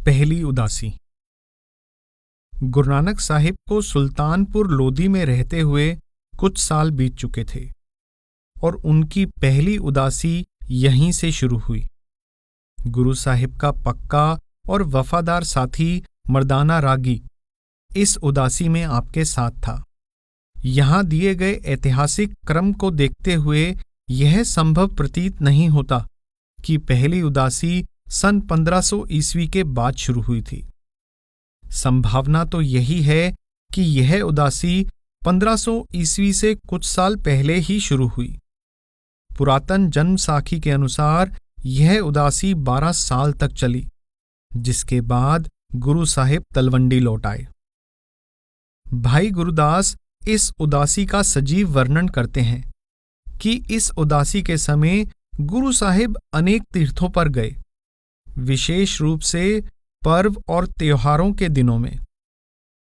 पहली उदासी। गुरु नानक साहिब को सुल्तानपुर लोधी में रहते हुए कुछ साल बीत चुके थे और उनकी पहली उदासी यहीं से शुरू हुई। गुरु साहिब का पक्का और वफादार साथी मर्दाना रागी इस उदासी में आपके साथ था। यहां दिए गए ऐतिहासिक क्रम को देखते हुए यह संभव प्रतीत नहीं होता कि पहली उदासी सन 1500 ईस्वी के बाद शुरू हुई थी। संभावना तो यही है कि यह उदासी 1500 ईस्वी से कुछ साल पहले ही शुरू हुई। पुरातन जन्म साखी के अनुसार यह उदासी 12 साल तक चली, जिसके बाद गुरु साहिब तलवंडी लौट आए। भाई गुरुदास इस उदासी का सजीव वर्णन करते हैं कि इस उदासी के समय गुरु साहिब अनेक तीर्थों पर गए, विशेष रूप से पर्व और त्योहारों के दिनों में।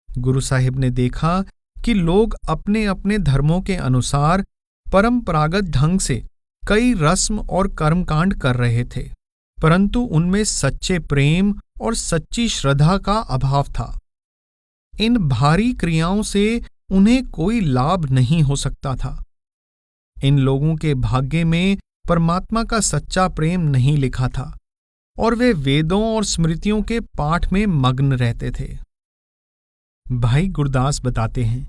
गुरु साहिब ने देखा कि लोग अपने अपने धर्मों के अनुसार परंपरागत ढंग से कई रस्म और कर्मकांड कर रहे थे, परंतु उनमें सच्चे प्रेम और सच्ची श्रद्धा का अभाव था। इन भारी क्रियाओं से उन्हें कोई लाभ नहीं हो सकता था। इन लोगों के भाग्य में परमात्मा का सच्चा प्रेम नहीं लिखा था और वे वेदों और स्मृतियों के पाठ में मग्न रहते थे। भाई गुरदास बताते हैं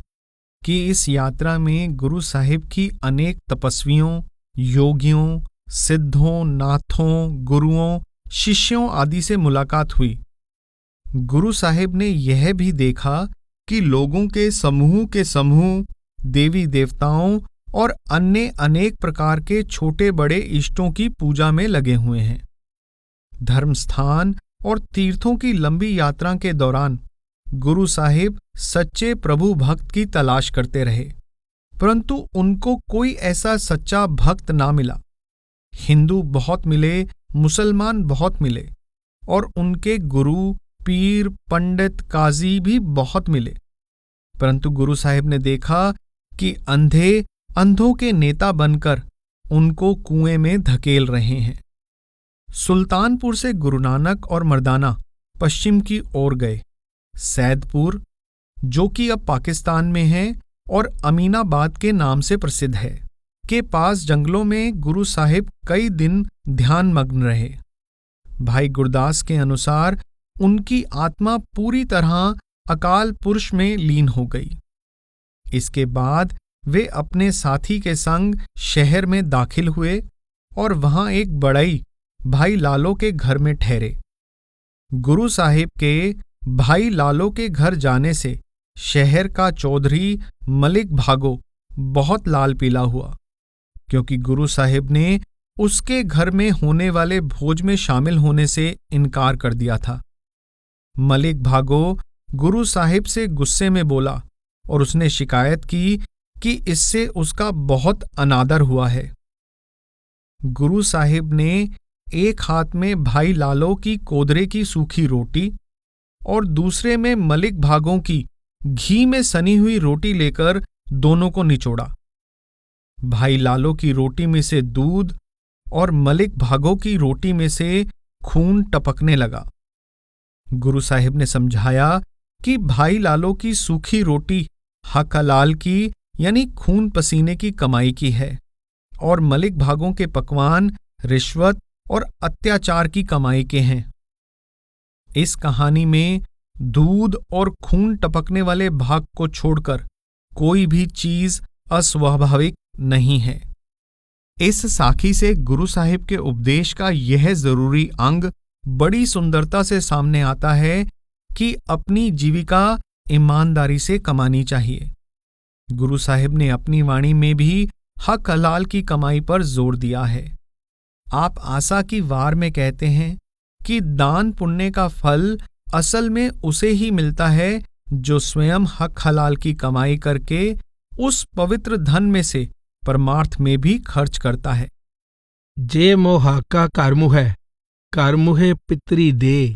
कि इस यात्रा में गुरु साहिब की अनेक तपस्वियों, योगियों, सिद्धों, नाथों, गुरुओं, शिष्यों आदि से मुलाकात हुई। गुरु साहिब ने यह भी देखा कि लोगों के समूह देवी देवताओं और अन्य अनेक प्रकार के छोटे बड़े इष्टों की पूजा में लगे हुए हैं। धर्मस्थान और तीर्थों की लंबी यात्रा के दौरान गुरु साहिब सच्चे प्रभु भक्त की तलाश करते रहे, परंतु उनको कोई ऐसा सच्चा भक्त ना मिला। हिंदू बहुत मिले, मुसलमान बहुत मिले और उनके गुरु, पीर, पंडित, काजी भी बहुत मिले, परंतु गुरु साहिब ने देखा कि अंधे अंधों के नेता बनकर उनको कुएं में धकेल रहे हैं। सुल्तानपुर से गुरु नानक और मर्दाना पश्चिम की ओर गए। सैदपुर, जो कि अब पाकिस्तान में है और अमीनाबाद के नाम से प्रसिद्ध है, के पास जंगलों में गुरु साहिब कई दिन ध्यानमग्न रहे। भाई गुरदास के अनुसार उनकी आत्मा पूरी तरह अकाल पुरुष में लीन हो गई। इसके बाद वे अपने साथी के संग शहर में दाखिल हुए और वहां एक बड़ई भाई लालो के घर में ठहरे। गुरु साहिब के भाई लालो के घर जाने से शहर का चौधरी मलिक भागो बहुत लाल पीला हुआ, क्योंकि गुरु साहिब ने उसके घर में होने वाले भोज में शामिल होने से इनकार कर दिया था। मलिक भागो गुरु साहिब से गुस्से में बोला और उसने शिकायत की कि इससे उसका बहुत अनादर हुआ है। गुरु साहिब ने एक हाथ में भाई लालो की कोदरे की सूखी रोटी और दूसरे में मलिक भागों की घी में सनी हुई रोटी लेकर दोनों को निचोड़ा। भाई लालो की रोटी में से दूध और मलिक भागों की रोटी में से खून टपकने लगा। गुरु साहिब ने समझाया कि भाई लालो की सूखी रोटी हक हलाल की यानी खून पसीने की कमाई की है और मलिक भागों के पकवान रिश्वत और अत्याचार की कमाई के हैं। इस कहानी में दूध और खून टपकने वाले भाग को छोड़कर कोई भी चीज अस्वाभाविक नहीं है। इस साखी से गुरु साहिब के उपदेश का यह जरूरी अंग बड़ी सुंदरता से सामने आता है कि अपनी जीविका ईमानदारी से कमानी चाहिए। गुरु साहिब ने अपनी वाणी में भी हक हलाल की कमाई पर जोर दिया है। आप आसा की वार में कहते हैं कि दान पुण्य का फल असल में उसे ही मिलता है जो स्वयं हक हलाल की कमाई करके उस पवित्र धन में से परमार्थ में भी खर्च करता है। जे मोहाका कारमुहे पितरी दे,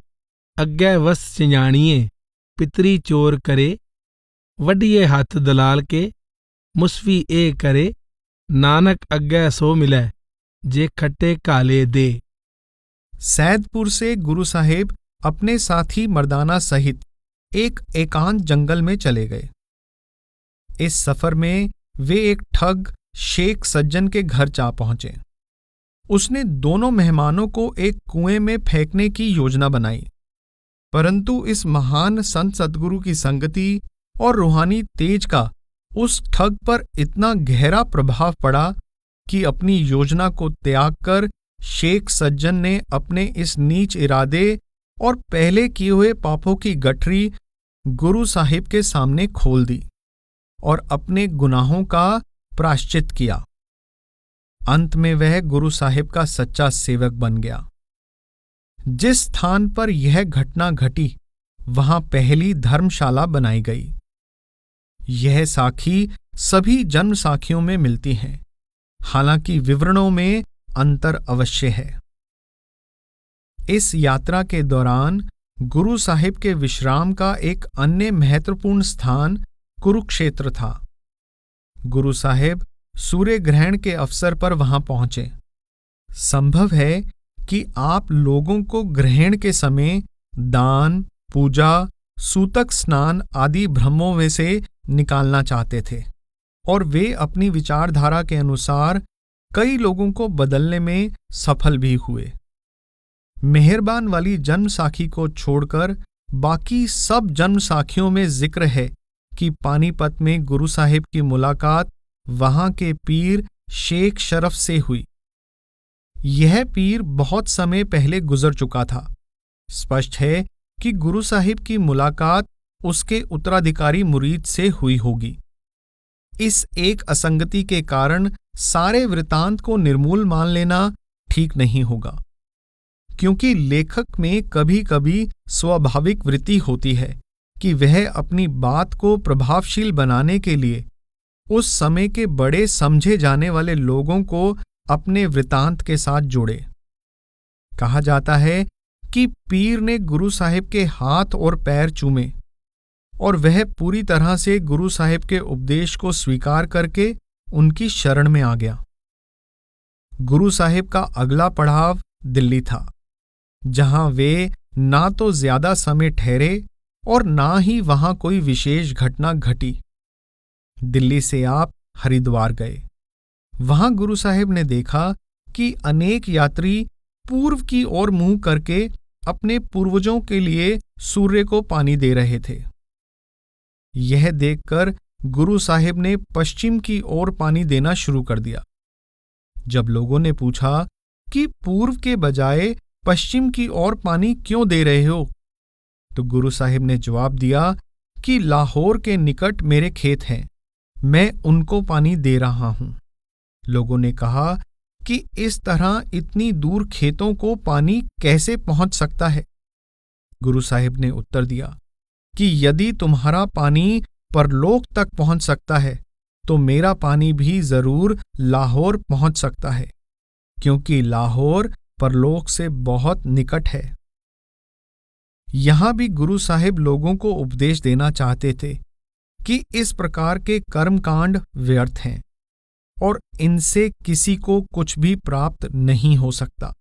अग्गै वस सियाणिए पितरी चोर करे, वडिये हाथ दलाल के मुसवी ए करे, नानक अग्गै सो मिलै जे खट्टे काले दे। सैदपुर से गुरु साहिब अपने साथी मर्दाना सहित एक एकांत जंगल में चले गए। इस सफर में वे एक ठग शेख सज्जन के घर जा पहुंचे। उसने दोनों मेहमानों को एक कुएं में फेंकने की योजना बनाई, परंतु इस महान संत सद्गुरु की संगति और रूहानी तेज का उस ठग पर इतना गहरा प्रभाव पड़ा कि अपनी योजना को त्याग कर शेख सज्जन ने अपने इस नीच इरादे और पहले किए हुए पापों की गठरी गुरु साहिब के सामने खोल दी और अपने गुनाहों का प्रायश्चित किया। अंत में वह गुरु साहिब का सच्चा सेवक बन गया। जिस स्थान पर यह घटना घटी वहां पहली धर्मशाला बनाई गई। यह साखी सभी जन्म साखियों में मिलती हैं, हालांकि विवरणों में अंतर अवश्य है। इस यात्रा के दौरान गुरु साहिब के विश्राम का एक अन्य महत्वपूर्ण स्थान कुरुक्षेत्र था। गुरु साहिब सूर्य ग्रहण के अवसर पर वहां पहुंचे। संभव है कि आप लोगों को ग्रहण के समय दान, पूजा, सूतक स्नान आदि भ्रमों में से निकालना चाहते थे और वे अपनी विचारधारा के अनुसार कई लोगों को बदलने में सफल भी हुए। मेहरबान वाली जन्म साखी को छोड़कर बाकी सब जन्म साखियों में जिक्र है कि पानीपत में गुरु साहिब की मुलाकात वहां के पीर शेख शरफ से हुई। यह पीर बहुत समय पहले गुजर चुका था। स्पष्ट है कि गुरु साहिब की मुलाकात उसके उत्तराधिकारी मुरीद से हुई होगी। इस एक असंगति के कारण सारे वृतांत को निर्मूल मान लेना ठीक नहीं होगा, क्योंकि लेखक में कभी कभी स्वाभाविक वृत्ति होती है कि वह अपनी बात को प्रभावशील बनाने के लिए उस समय के बड़े समझे जाने वाले लोगों को अपने वृतांत के साथ जोड़े। कहा जाता है कि पीर ने गुरु साहिब के हाथ और पैर चूमे और वह पूरी तरह से गुरु साहिब के उपदेश को स्वीकार करके उनकी शरण में आ गया। गुरु साहिब का अगला पड़ाव दिल्ली था, जहां वे ना तो ज्यादा समय ठहरे और ना ही वहां कोई विशेष घटना घटी। दिल्ली से आप हरिद्वार गए। वहां गुरु साहिब ने देखा कि अनेक यात्री पूर्व की ओर मुंह करके अपने पूर्वजों के लिए सूर्य को पानी दे रहे थे। यह देखकर गुरु साहिब ने पश्चिम की ओर पानी देना शुरू कर दिया। जब लोगों ने पूछा कि पूर्व के बजाय पश्चिम की ओर पानी क्यों दे रहे हो, तो गुरु साहिब ने जवाब दिया कि लाहौर के निकट मेरे खेत हैं, मैं उनको पानी दे रहा हूं। लोगों ने कहा कि इस तरह इतनी दूर खेतों को पानी कैसे पहुंच सकता है। गुरु साहिब ने उत्तर दिया कि यदि तुम्हारा पानी परलोक तक पहुंच सकता है तो मेरा पानी भी जरूर लाहौर पहुंच सकता है, क्योंकि लाहौर परलोक से बहुत निकट है। यहां भी गुरु साहिब लोगों को उपदेश देना चाहते थे कि इस प्रकार के कर्मकांड व्यर्थ हैं और इनसे किसी को कुछ भी प्राप्त नहीं हो सकता।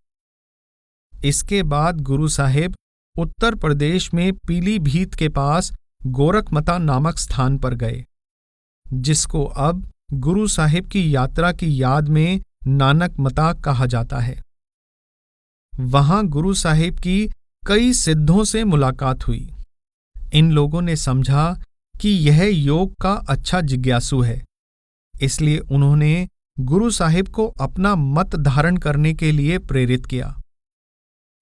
इसके बाद गुरु साहिब उत्तर प्रदेश में पीलीभीत के पास गोरखमता नामक स्थान पर गए, जिसको अब गुरु साहिब की यात्रा की याद में नानक मता कहा जाता है। वहां गुरु साहिब की कई सिद्धों से मुलाकात हुई। इन लोगों ने समझा कि यह योग का अच्छा जिज्ञासु है, इसलिए उन्होंने गुरु साहिब को अपना मत धारण करने के लिए प्रेरित किया।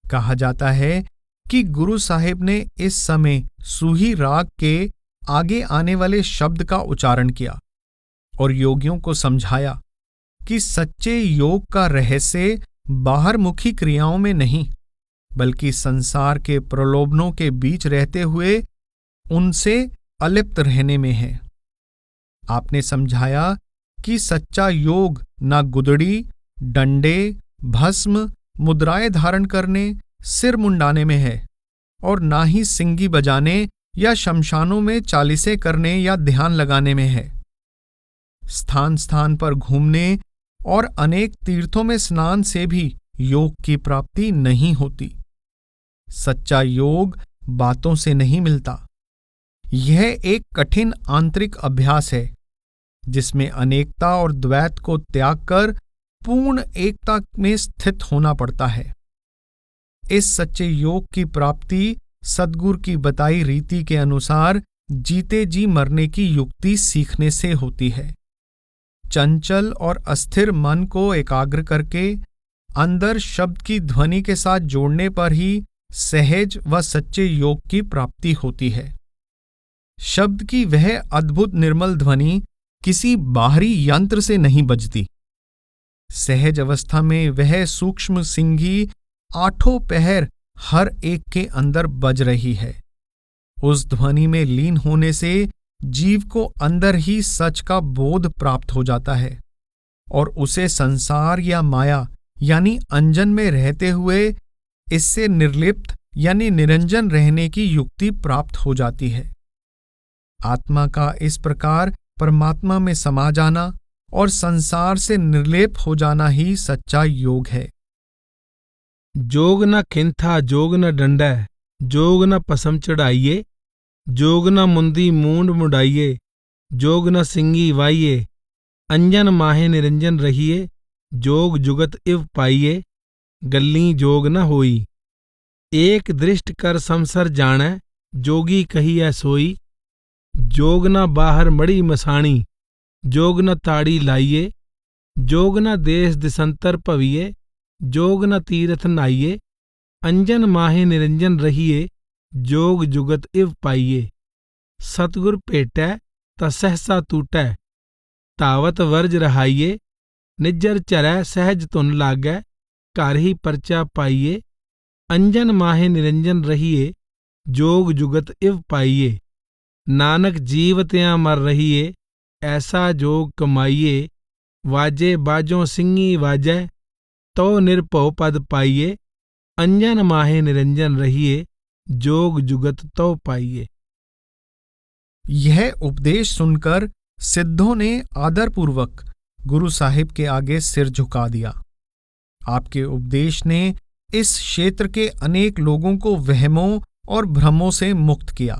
कहा जाता है कि गुरु साहिब ने इस समय सूही राग के आगे आने वाले शब्द का उच्चारण किया और योगियों को समझाया कि सच्चे योग का रहस्य बाहरमुखी क्रियाओं में नहीं, बल्कि संसार के प्रलोभनों के बीच रहते हुए उनसे अलिप्त रहने में है। आपने समझाया कि सच्चा योग ना गुदड़ी, डंडे, भस्म, मुद्राएं धारण करने, सिर मुंडाने में है और ना ही सिंगी बजाने या शमशानों में चालीसे करने या ध्यान लगाने में है। स्थान स्थान पर घूमने और अनेक तीर्थों में स्नान से भी योग की प्राप्ति नहीं होती। सच्चा योग बातों से नहीं मिलता। यह एक कठिन आंतरिक अभ्यास है जिसमें अनेकता और द्वैत को त्याग कर पूर्ण एकता में स्थित होना पड़ता है। इस सच्चे योग की प्राप्ति सद्गुरु की बताई रीति के अनुसार जीते जी मरने की युक्ति सीखने से होती है। चंचल और अस्थिर मन को एकाग्र करके अंदर शब्द की ध्वनि के साथ जोड़ने पर ही सहज व सच्चे योग की प्राप्ति होती है। शब्द की वह अद्भुत निर्मल ध्वनि किसी बाहरी यंत्र से नहीं बजती। सहज अवस्था में वह सूक्ष्म सिंगी आठों पहर हर एक के अंदर बज रही है। उस ध्वनि में लीन होने से जीव को अंदर ही सच का बोध प्राप्त हो जाता है और उसे संसार या माया यानी अंजन में रहते हुए इससे निर्लिप्त यानी निरंजन रहने की युक्ति प्राप्त हो जाती है। आत्मा का इस प्रकार परमात्मा में समा जाना और संसार से निर्लेप हो जाना ही सच्चा योग है। जोग न खिंथा जोग न डंडै, जोग न पसम चढ़ाइए, जोग न मुंदी मूंड मुड़ाइए, जोग न सिंगी वाइये, अंजन माहे निरंजन रहिए, जोग जुगत इव पाइये, गल्ली जोग न होई। एक दृष्ट कर समसर जाणै, जोगी कहिए सोई, जोग न बाहर मड़ी मसाणी, जोग न ताड़ी लाइये, जोग न देश दिसंतर भविये, जोग न तीरथ नाइये, अंजन माहे निरंजन रहिए, जोग जुगत इव पाइये। सतगुर भेटै ता सहसा टूटै, तावत वर्ज रहाइये, निज्जर चरै सहज धुन लागै, घर ही परचा पाइये, अंजन माहे निरंजन रहिए, जोग जुगत इव पाइये। नानक जीवत्यां मर रहिए, ऐसा जोग कमाइये, वाजे बाजों सिंगी वाजै, तो निर्भव पद पाइये, अंजन माहे निरंजन रहिए, जोग जुगत तो पाइये। यह उपदेश सुनकर सिद्धों ने आदरपूर्वक गुरु साहिब के आगे सिर झुका दिया। आपके उपदेश ने इस क्षेत्र के अनेक लोगों को वहमों और भ्रमों से मुक्त किया।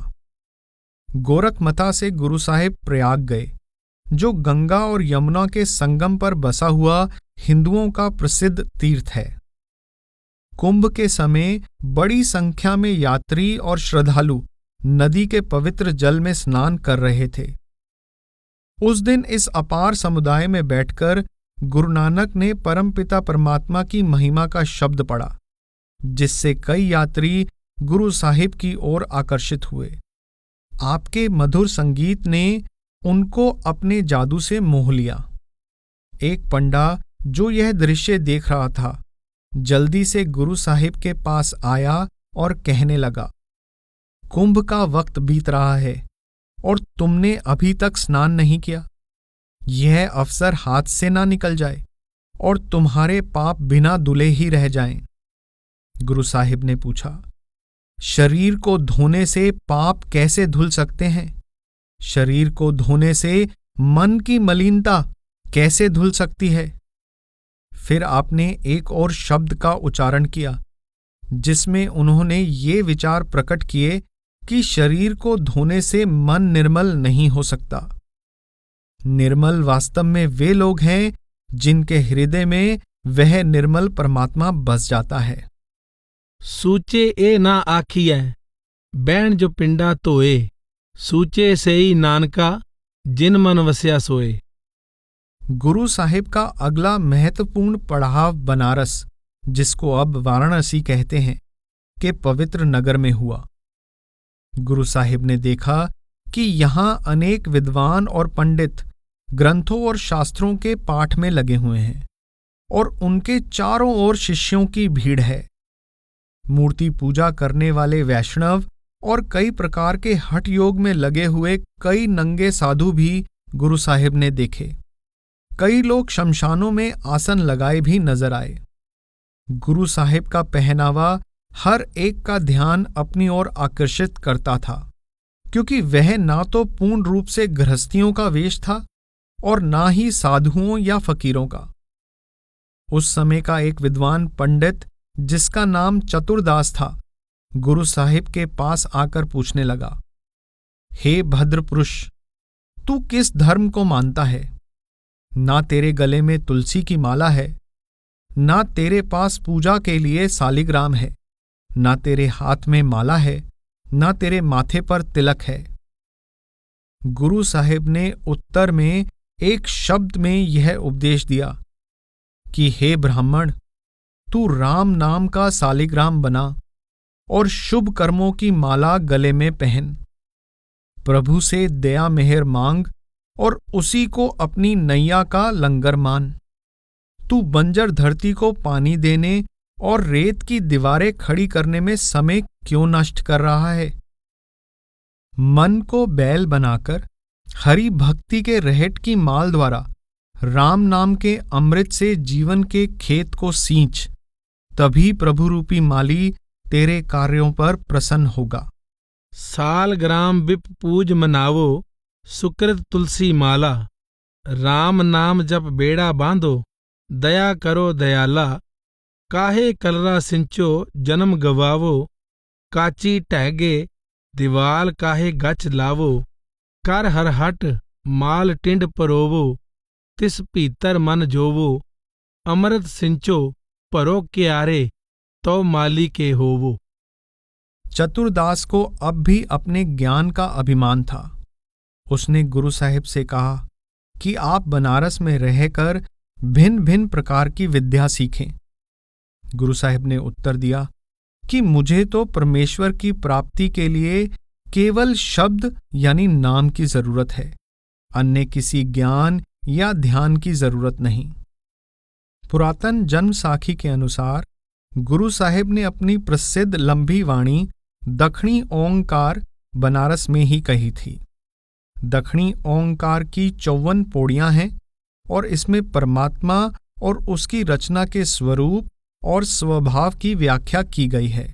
गोरखमता से गुरु साहिब प्रयाग गए, जो गंगा और यमुना के संगम पर बसा हुआ हिंदुओं का प्रसिद्ध तीर्थ है। कुंभ के समय बड़ी संख्या में यात्री और श्रद्धालु नदी के पवित्र जल में स्नान कर रहे थे। उस दिन इस अपार समुदाय में बैठकर गुरु नानक ने परमपिता परमात्मा की महिमा का शब्द पढ़ा, जिससे कई यात्री गुरु साहिब की ओर आकर्षित हुए। आपके मधुर संगीत ने उनको अपने जादू से मोह लिया। एक पंडा जो यह दृश्य देख रहा था, जल्दी से गुरु साहिब के पास आया और कहने लगा, कुंभ का वक्त बीत रहा है और तुमने अभी तक स्नान नहीं किया। यह अवसर हाथ से ना निकल जाए और तुम्हारे पाप बिना धुले ही रह जाएं। गुरु साहिब ने पूछा, शरीर को धोने से पाप कैसे धुल सकते हैं? शरीर को धोने से मन की मलिनता कैसे धुल सकती है? फिर आपने एक और शब्द का उच्चारण किया, जिसमें उन्होंने ये विचार प्रकट किए कि शरीर को धोने से मन निर्मल नहीं हो सकता। निर्मल वास्तव में वे लोग हैं जिनके हृदय में वह निर्मल परमात्मा बस जाता है। सूचे ए ना आखिए, बैण जो पिंडा धोए, सूचे से ही नानका, जिन मन वस्या सोए। गुरु साहिब का अगला महत्वपूर्ण पड़ाव बनारस, जिसको अब वाराणसी कहते हैं, के पवित्र नगर में हुआ। गुरु साहिब ने देखा कि यहाँ अनेक विद्वान और पंडित ग्रंथों और शास्त्रों के पाठ में लगे हुए हैं और उनके चारों ओर शिष्यों की भीड़ है। मूर्ति पूजा करने वाले वैष्णव और कई प्रकार के हठ योग में लगे हुए कई नंगे साधु भी गुरु साहिब ने देखे। कई लोग शमशानों में आसन लगाए भी नजर आए। गुरु साहिब का पहनावा हर एक का ध्यान अपनी ओर आकर्षित करता था, क्योंकि वह ना तो पूर्ण रूप से गृहस्थियों का वेश था और ना ही साधुओं या फकीरों का। उस समय का एक विद्वान पंडित, जिसका नाम चतुरदास था, गुरु साहिब के पास आकर पूछने लगा, हे भद्र पुरुष, तू किस धर्म को मानता है? ना तेरे गले में तुलसी की माला है, ना तेरे पास पूजा के लिए सालिग्राम है, ना तेरे हाथ में माला है, ना तेरे माथे पर तिलक है। गुरु साहिब ने उत्तर में एक शब्द में यह उपदेश दिया कि हे ब्राह्मण, तू राम नाम का सालिग्राम बना और शुभ कर्मों की माला गले में पहन। प्रभु से दया मेहर मांग और उसी को अपनी नैया का लंगर मान। तू बंजर धरती को पानी देने और रेत की दीवारें खड़ी करने में समय क्यों नष्ट कर रहा है? मन को बैल बनाकर हरि भक्ति के रहट की माल द्वारा राम नाम के अमृत से जीवन के खेत को सींच, तभी प्रभु रूपी माली तेरे कार्यों पर प्रसन्न होगा। सालग्राम विप पूज मनावो, सुकृत तुलसी माला। राम नाम जप बेड़ा बांधो, दया करो दयाला। काहे कलरा सिंचो जन्म गवावो, काची टहगे दीवाल काहे गच लावो। कर हर हट माल टिंड परोवो, तिस भीतर मन जोवो। अमृत सिंचो परो क्यारे, तो माली के होवो। चतुरदास को अब भी अपने ज्ञान का अभिमान था। उसने गुरु साहिब से कहा कि आप बनारस में रहकर भिन्न भिन्न प्रकार की विद्या सीखें। गुरु साहिब ने उत्तर दिया कि मुझे तो परमेश्वर की प्राप्ति के लिए केवल शब्द यानी नाम की जरूरत है, अन्य किसी ज्ञान या ध्यान की जरूरत नहीं। पुरातन जन्म साखी के अनुसार गुरु साहिब ने अपनी प्रसिद्ध लंबी वाणी दक्षिणी ओंकार बनारस में ही कही थी। दक्षिणी ओंकार की 54 पौड़ियां हैं और इसमें परमात्मा और उसकी रचना के स्वरूप और स्वभाव की व्याख्या की गई है।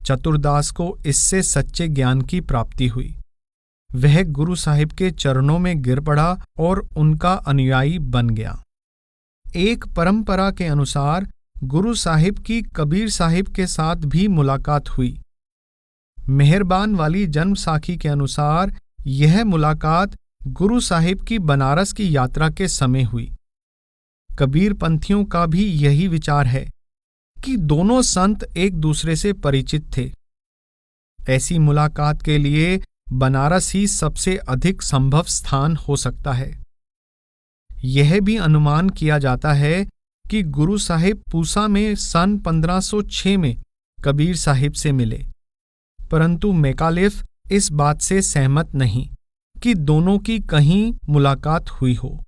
चतुरदास को इससे सच्चे ज्ञान की प्राप्ति हुई। वह गुरु साहिब के चरणों में गिर पड़ा और उनका अनुयायी बन गया। एक परंपरा के अनुसार गुरु साहिब की कबीर साहिब के साथ भी मुलाकात हुई। मेहरबान वाली जन्म साखी के अनुसार यह मुलाकात गुरु साहिब की बनारस की यात्रा के समय हुई। कबीर पंथियों का भी यही विचार है कि दोनों संत एक दूसरे से परिचित थे। ऐसी मुलाकात के लिए बनारस ही सबसे अधिक संभव स्थान हो सकता है। यह भी अनुमान किया जाता है कि गुरु साहिब पूसा में सन 1506 में कबीर साहिब से मिले, परंतु मैकालिफ इस बात से सहमत नहीं कि दोनों की कहीं मुलाकात हुई हो।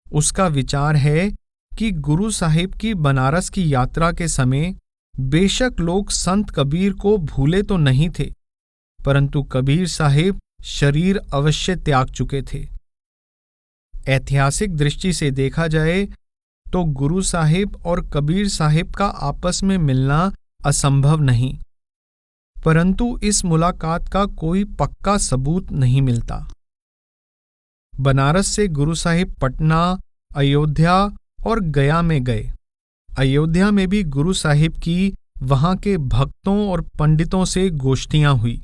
उसका विचार है कि गुरु साहिब की बनारस की यात्रा के समय बेशक लोग संत कबीर को भूले तो नहीं थे, परंतु कबीर साहिब शरीर अवश्य त्याग चुके थे। ऐतिहासिक दृष्टि से देखा जाए तो गुरु साहिब और कबीर साहिब का आपस में मिलना असंभव नहीं, परंतु इस मुलाकात का कोई पक्का सबूत नहीं मिलता। बनारस से गुरु साहिब पटना, अयोध्या और गया में गए। अयोध्या में भी गुरु साहिब की वहां के भक्तों और पंडितों से गोष्ठियां हुई।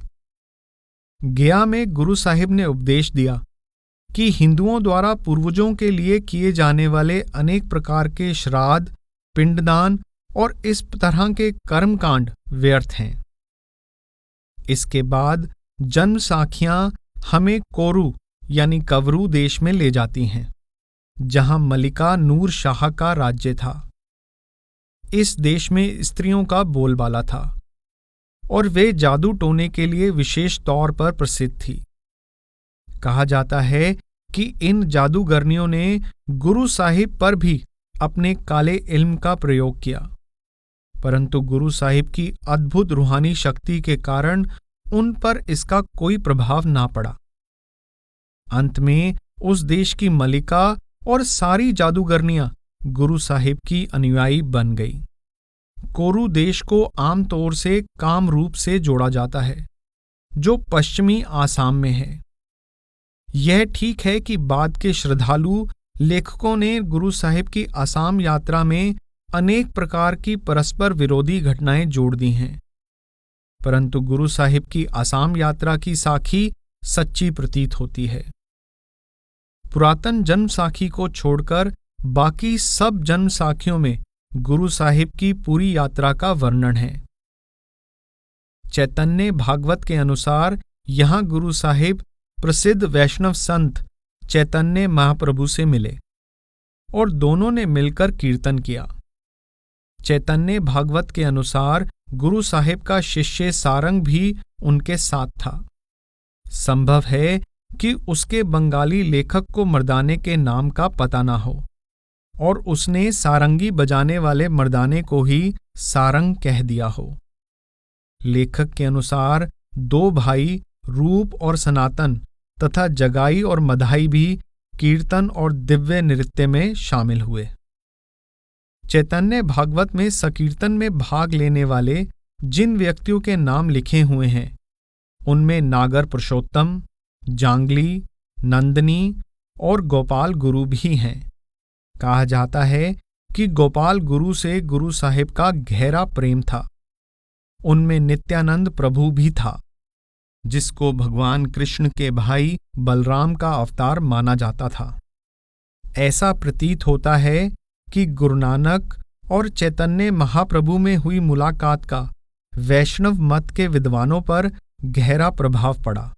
गया में गुरु साहिब ने उपदेश दिया कि हिंदुओं द्वारा पूर्वजों के लिए किए जाने वाले अनेक प्रकार के श्राद्ध, पिंडदान और इस तरह के कर्मकांड व्यर्थ हैं। इसके बाद जन्म साखियां हमें कोरू यानी कवरू देश में ले जाती हैं, जहां मलिका नूर शाह का राज्य था। इस देश में स्त्रियों का बोलबाला था और वे जादू टोने के लिए विशेष तौर पर प्रसिद्ध थी। कहा जाता है कि इन जादूगरनियों ने गुरु साहिब पर भी अपने काले इल्म का प्रयोग किया, परंतु गुरु साहिब की अद्भुत रूहानी शक्ति के कारण उन पर इसका कोई प्रभाव ना पड़ा। अंत में उस देश की मलिका और सारी जादूगरनियां गुरु साहिब की अनुयायी बन गई। कोरू देश को आमतौर से कामरूप से जोड़ा जाता है, जो पश्चिमी आसाम में है। यह ठीक है कि बाद के श्रद्धालु लेखकों ने गुरु साहिब की आसाम यात्रा में अनेक प्रकार की परस्पर विरोधी घटनाएं जोड़ दी हैं, परंतु गुरु साहिब की आसाम यात्रा की साखी सच्ची प्रतीत होती है। पुरातन जन्म साखी को छोड़कर बाकी सब जन्म साखियों में गुरु साहिब की पूरी यात्रा का वर्णन है। चैतन्य भागवत के अनुसार यहां गुरु साहिब प्रसिद्ध वैष्णव संत चैतन्य महाप्रभु से मिले और दोनों ने मिलकर कीर्तन किया। चैतन्य भागवत के अनुसार गुरु साहिब का शिष्य सारंग भी उनके साथ था। संभव है कि उसके बंगाली लेखक को मर्दाने के नाम का पता ना हो और उसने सारंगी बजाने वाले मर्दाने को ही सारंग कह दिया हो। लेखक के अनुसार दो भाई रूप और सनातन तथा जगाई और मधाई भी कीर्तन और दिव्य नृत्य में शामिल हुए। चैतन्य भागवत में सकीर्तन में भाग लेने वाले जिन व्यक्तियों के नाम लिखे हुए हैं उनमें नागर पुरुषोत्तम, जांगली, नंदनी और गोपाल गुरु भी हैं। कहा जाता है कि गोपाल गुरु से गुरु साहिब का गहरा प्रेम था। उनमें नित्यानंद प्रभु भी था, जिसको भगवान कृष्ण के भाई बलराम का अवतार माना जाता था। ऐसा प्रतीत होता है कि गुरु नानक और चैतन्य महाप्रभु में हुई मुलाकात का वैष्णव मत के विद्वानों पर गहरा प्रभाव पड़ा।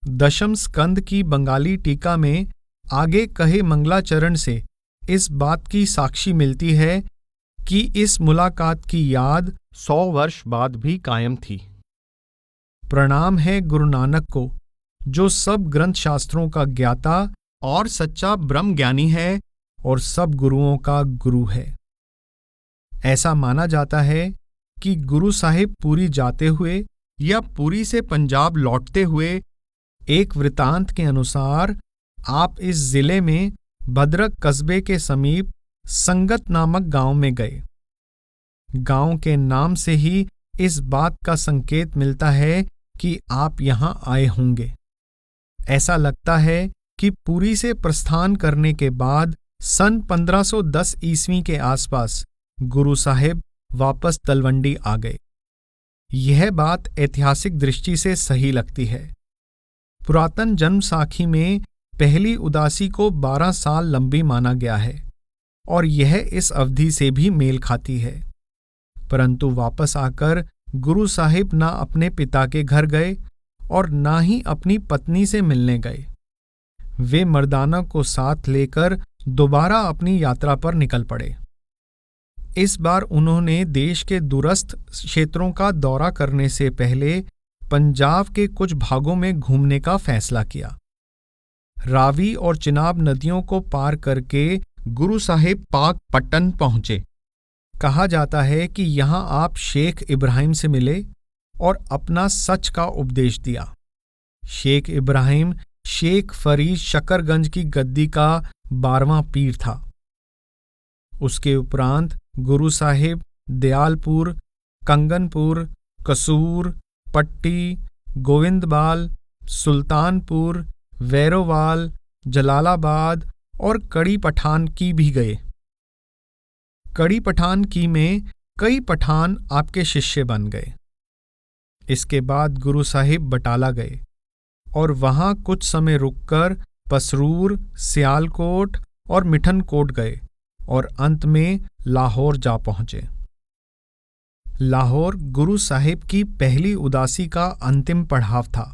दशम स्कंद की बंगाली टीका में आगे कहे मंगलाचरण से इस बात की साक्षी मिलती है कि इस मुलाकात की याद 100 वर्ष बाद भी कायम थी। प्रणाम है गुरु नानक को, जो सब ग्रंथ शास्त्रों का ज्ञाता और सच्चा ब्रह्म ज्ञानी है और सब गुरुओं का गुरु है। ऐसा माना जाता है कि गुरु साहिब पुरी जाते हुए या पुरी से पंजाब लौटते हुए एक वृतांत के अनुसार आप इस जिले में भद्रक कस्बे के समीप संगत नामक गांव में गए। गांव के नाम से ही इस बात का संकेत मिलता है कि आप यहां आए होंगे। ऐसा लगता है कि पुरी से प्रस्थान करने के बाद सन 1510 ईस्वी के आसपास गुरु साहिब वापस तलवंडी आ गए। यह बात ऐतिहासिक दृष्टि से सही लगती है। पुरातन जन्म साखी में पहली उदासी को 12 साल लंबी माना गया है और यह इस अवधि से भी मेल खाती है। परंतु वापस आकर गुरु साहिब ना अपने पिता के घर गए और ना ही अपनी पत्नी से मिलने गए। वे मर्दाना को साथ लेकर दोबारा अपनी यात्रा पर निकल पड़े। इस बार उन्होंने देश के दूरस्थ क्षेत्रों का दौरा करने से पहले पंजाब के कुछ भागों में घूमने का फैसला किया। रावी और चिनाब नदियों को पार करके गुरु साहिब पाकपट्टन पहुंचे। कहा जाता है कि यहां आप शेख इब्राहिम से मिले और अपना सच का उपदेश दिया। शेख इब्राहिम शेख फरीद शकरगंज की गद्दी का 12वां पीर था। उसके उपरांत गुरु साहिब दयालपुर, कंगनपुर, कसूर, पट्टी, गोविंदबाल, सुल्तानपुर, वैरोवाल, जलालाबाद और कड़ी पठान की भी गए। कड़ी पठान की में कई पठान आपके शिष्य बन गए। इसके बाद गुरु साहिब बटाला गए और वहां कुछ समय रुककर पसरूर, सियालकोट और मिठनकोट गए और अंत में लाहौर जा पहुंचे। लाहौर गुरु साहिब की पहली उदासी का अंतिम पड़ाव था।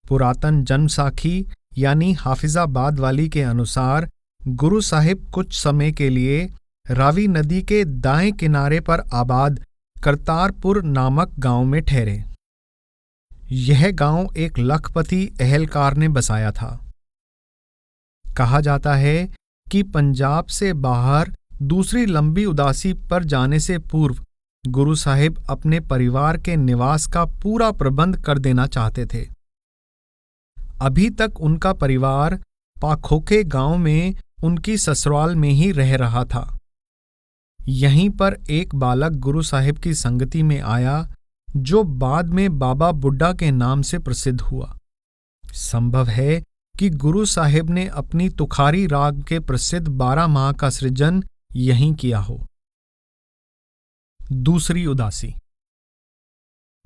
पुरातन जन्मसाखी यानी हाफिजाबाद वाली के अनुसार गुरु साहिब कुछ समय के लिए रावी नदी के दाएं किनारे पर आबाद करतारपुर नामक गांव में ठहरे। यह गांव एक लखपति अहलकार ने बसाया था। कहा जाता है कि पंजाब से बाहर दूसरी लंबी उदासी पर जाने से पूर्व गुरु साहिब अपने परिवार के निवास का पूरा प्रबंध कर देना चाहते थे। अभी तक उनका परिवार पाखोखे गांव में उनकी ससुराल में ही रह रहा था। यहीं पर एक बालक गुरु साहिब की संगति में आया, जो बाद में बाबा बुड्ढा के नाम से प्रसिद्ध हुआ। संभव है कि गुरु साहिब ने अपनी तुखारी राग के प्रसिद्ध 12 माह का सृजन यहीं किया हो। दूसरी उदासी।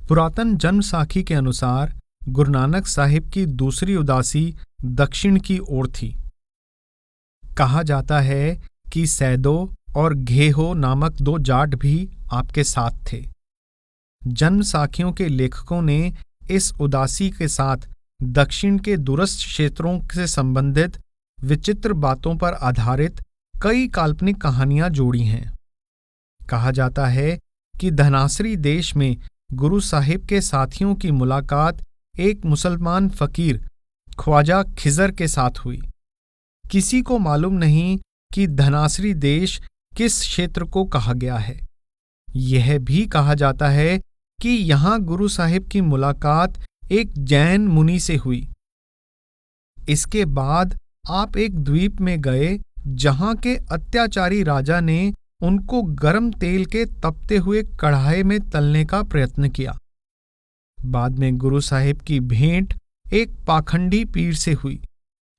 पुरातन जन्म साखी के अनुसार गुरु नानक साहिब की दूसरी उदासी दक्षिण की ओर थी। कहा जाता है कि सैदो और घेहो नामक 2 जाट भी आपके साथ थे। जन्म साखियों के लेखकों ने इस उदासी के साथ दक्षिण के दूरस्थ क्षेत्रों से संबंधित विचित्र बातों पर आधारित कई काल्पनिक कहानियां जोड़ी हैं। कहा जाता है कि धनासरी देश में गुरु साहिब के साथियों की मुलाकात एक मुसलमान फकीर ख्वाजा खिजर के साथ हुई। किसी को मालूम नहीं कि धनासरी देश किस क्षेत्र को कहा गया है। यह भी कहा जाता है कि यहां गुरु साहिब की मुलाकात एक जैन मुनि से हुई। इसके बाद आप एक द्वीप में गए जहां के अत्याचारी राजा ने उनको गर्म तेल के तपते हुए कढ़ाई में तलने का प्रयत्न किया। बाद में गुरु साहिब की भेंट एक पाखंडी पीर से हुई,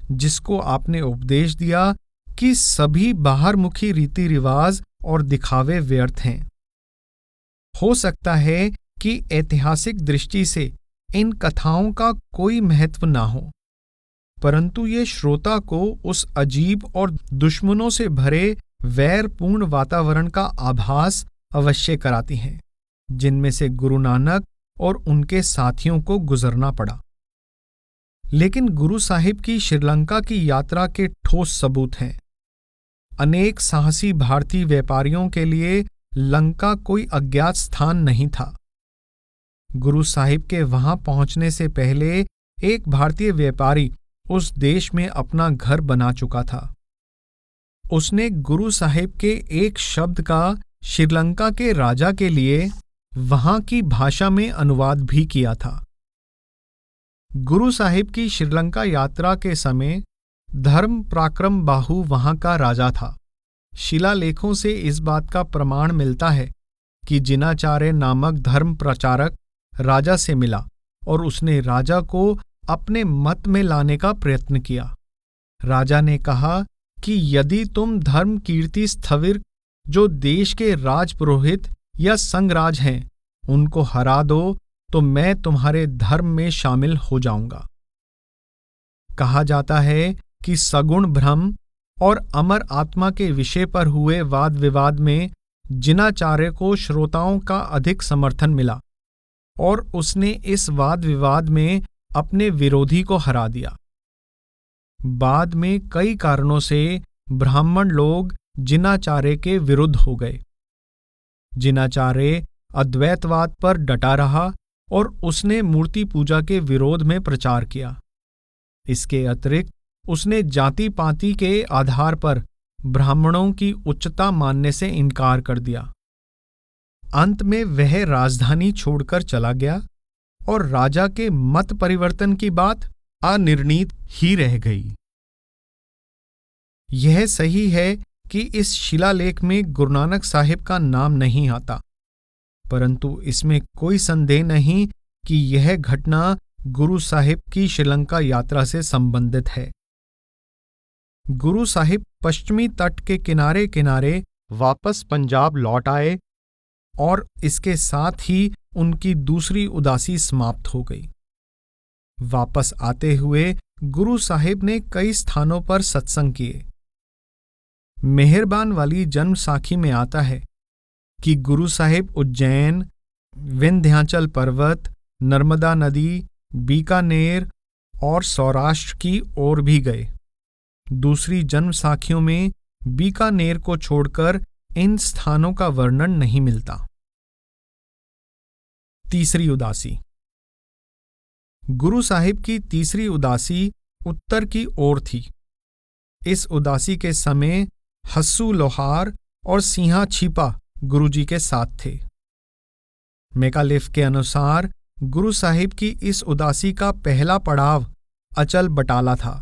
जिसको आपने उपदेश दिया कि सभी बाहरमुखी रीति रिवाज और दिखावे व्यर्थ हैं। हो सकता है कि ऐतिहासिक दृष्टि से इन कथाओं का कोई महत्व ना हो, परंतु ये श्रोता को उस अजीब और दुश्मनों से भरे वैरपूर्ण वातावरण का आभास अवश्य कराती हैं, जिनमें से गुरु नानक और उनके साथियों को गुजरना पड़ा। लेकिन गुरु साहिब की श्रीलंका की यात्रा के ठोस सबूत हैं। अनेक साहसी भारतीय व्यापारियों के लिए लंका कोई अज्ञात स्थान नहीं था। गुरु साहिब के वहां पहुंचने से पहले एक भारतीय व्यापारी उस देश में अपना घर बना चुका था। उसने गुरु साहिब के एक शब्द का श्रीलंका के राजा के लिए वहां की भाषा में अनुवाद भी किया था। गुरु साहिब की श्रीलंका यात्रा के समय धर्म पराक्रम बाहु वहां का राजा था। शिलालेखों से इस बात का प्रमाण मिलता है कि जिनाचार्य नामक धर्म प्रचारक राजा से मिला और उसने राजा को अपने मत में लाने का प्रयत्न किया। राजा ने कहा कि यदि तुम धर्म कीर्ति स्थविर जो देश के राजपुरोहित या संगराज हैं उनको हरा दो तो मैं तुम्हारे धर्म में शामिल हो जाऊंगा। कहा जाता है कि सगुण ब्रह्म और अमर आत्मा के विषय पर हुए वाद विवाद में जिनाचार्य को श्रोताओं का अधिक समर्थन मिला और उसने इस वाद विवाद में अपने विरोधी को हरा दिया। बाद में कई कारणों से ब्राह्मण लोग जिनाचार्य के विरुद्ध हो गए। जिनाचार्य अद्वैतवाद पर डटा रहा और उसने मूर्ति पूजा के विरोध में प्रचार किया। इसके अतिरिक्त उसने जाति पाति के आधार पर ब्राह्मणों की उच्चता मानने से इनकार कर दिया। अंत में वह राजधानी छोड़कर चला गया और राजा के मत परिवर्तन की बात अनिर्णीत ही रह गई। यह सही है कि इस शिलालेख में गुरु नानक साहिब का नाम नहीं आता, परंतु इसमें कोई संदेह नहीं कि यह घटना गुरु साहिब की श्रीलंका यात्रा से संबंधित है। गुरु साहिब पश्चिमी तट के किनारे किनारे वापस पंजाब लौट आए और इसके साथ ही उनकी दूसरी उदासी समाप्त हो गई। वापस आते हुए गुरु साहिब ने कई स्थानों पर सत्संग किए। मेहरबान वाली जन्म साखी में आता है कि गुरु साहिब उज्जैन, विंध्याचल पर्वत, नर्मदा नदी, बीकानेर और सौराष्ट्र की ओर भी गए। दूसरी जन्म साखियों में बीकानेर को छोड़कर इन स्थानों का वर्णन नहीं मिलता। तीसरी उदासी। गुरु साहिब की तीसरी उदासी उत्तर की ओर थी। इस उदासी के समय हस्सू लोहार और सिंहा छिपा गुरुजी के साथ थे। मेकालिफ के अनुसार गुरु साहिब की इस उदासी का पहला पड़ाव अचल बटाला था।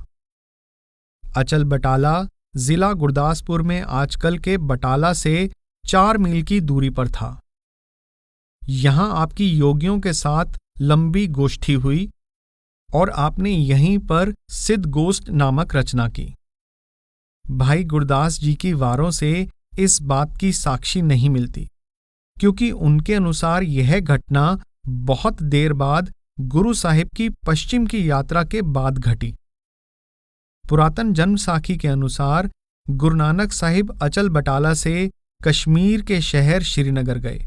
अचल बटाला जिला गुरदासपुर में आजकल के बटाला से 4 मील की दूरी पर था। यहां आपकी योगियों के साथ लंबी गोष्ठी हुई और आपने यहीं पर सिद्ध गोष्ठ नामक रचना की। भाई गुरदास जी की वारों से इस बात की साक्षी नहीं मिलती, क्योंकि उनके अनुसार यह घटना बहुत देर बाद गुरु साहिब की पश्चिम की यात्रा के बाद घटी। पुरातन जन्म साखी के अनुसार गुरु नानक साहिब अचल बटाला से कश्मीर के शहर श्रीनगर गए।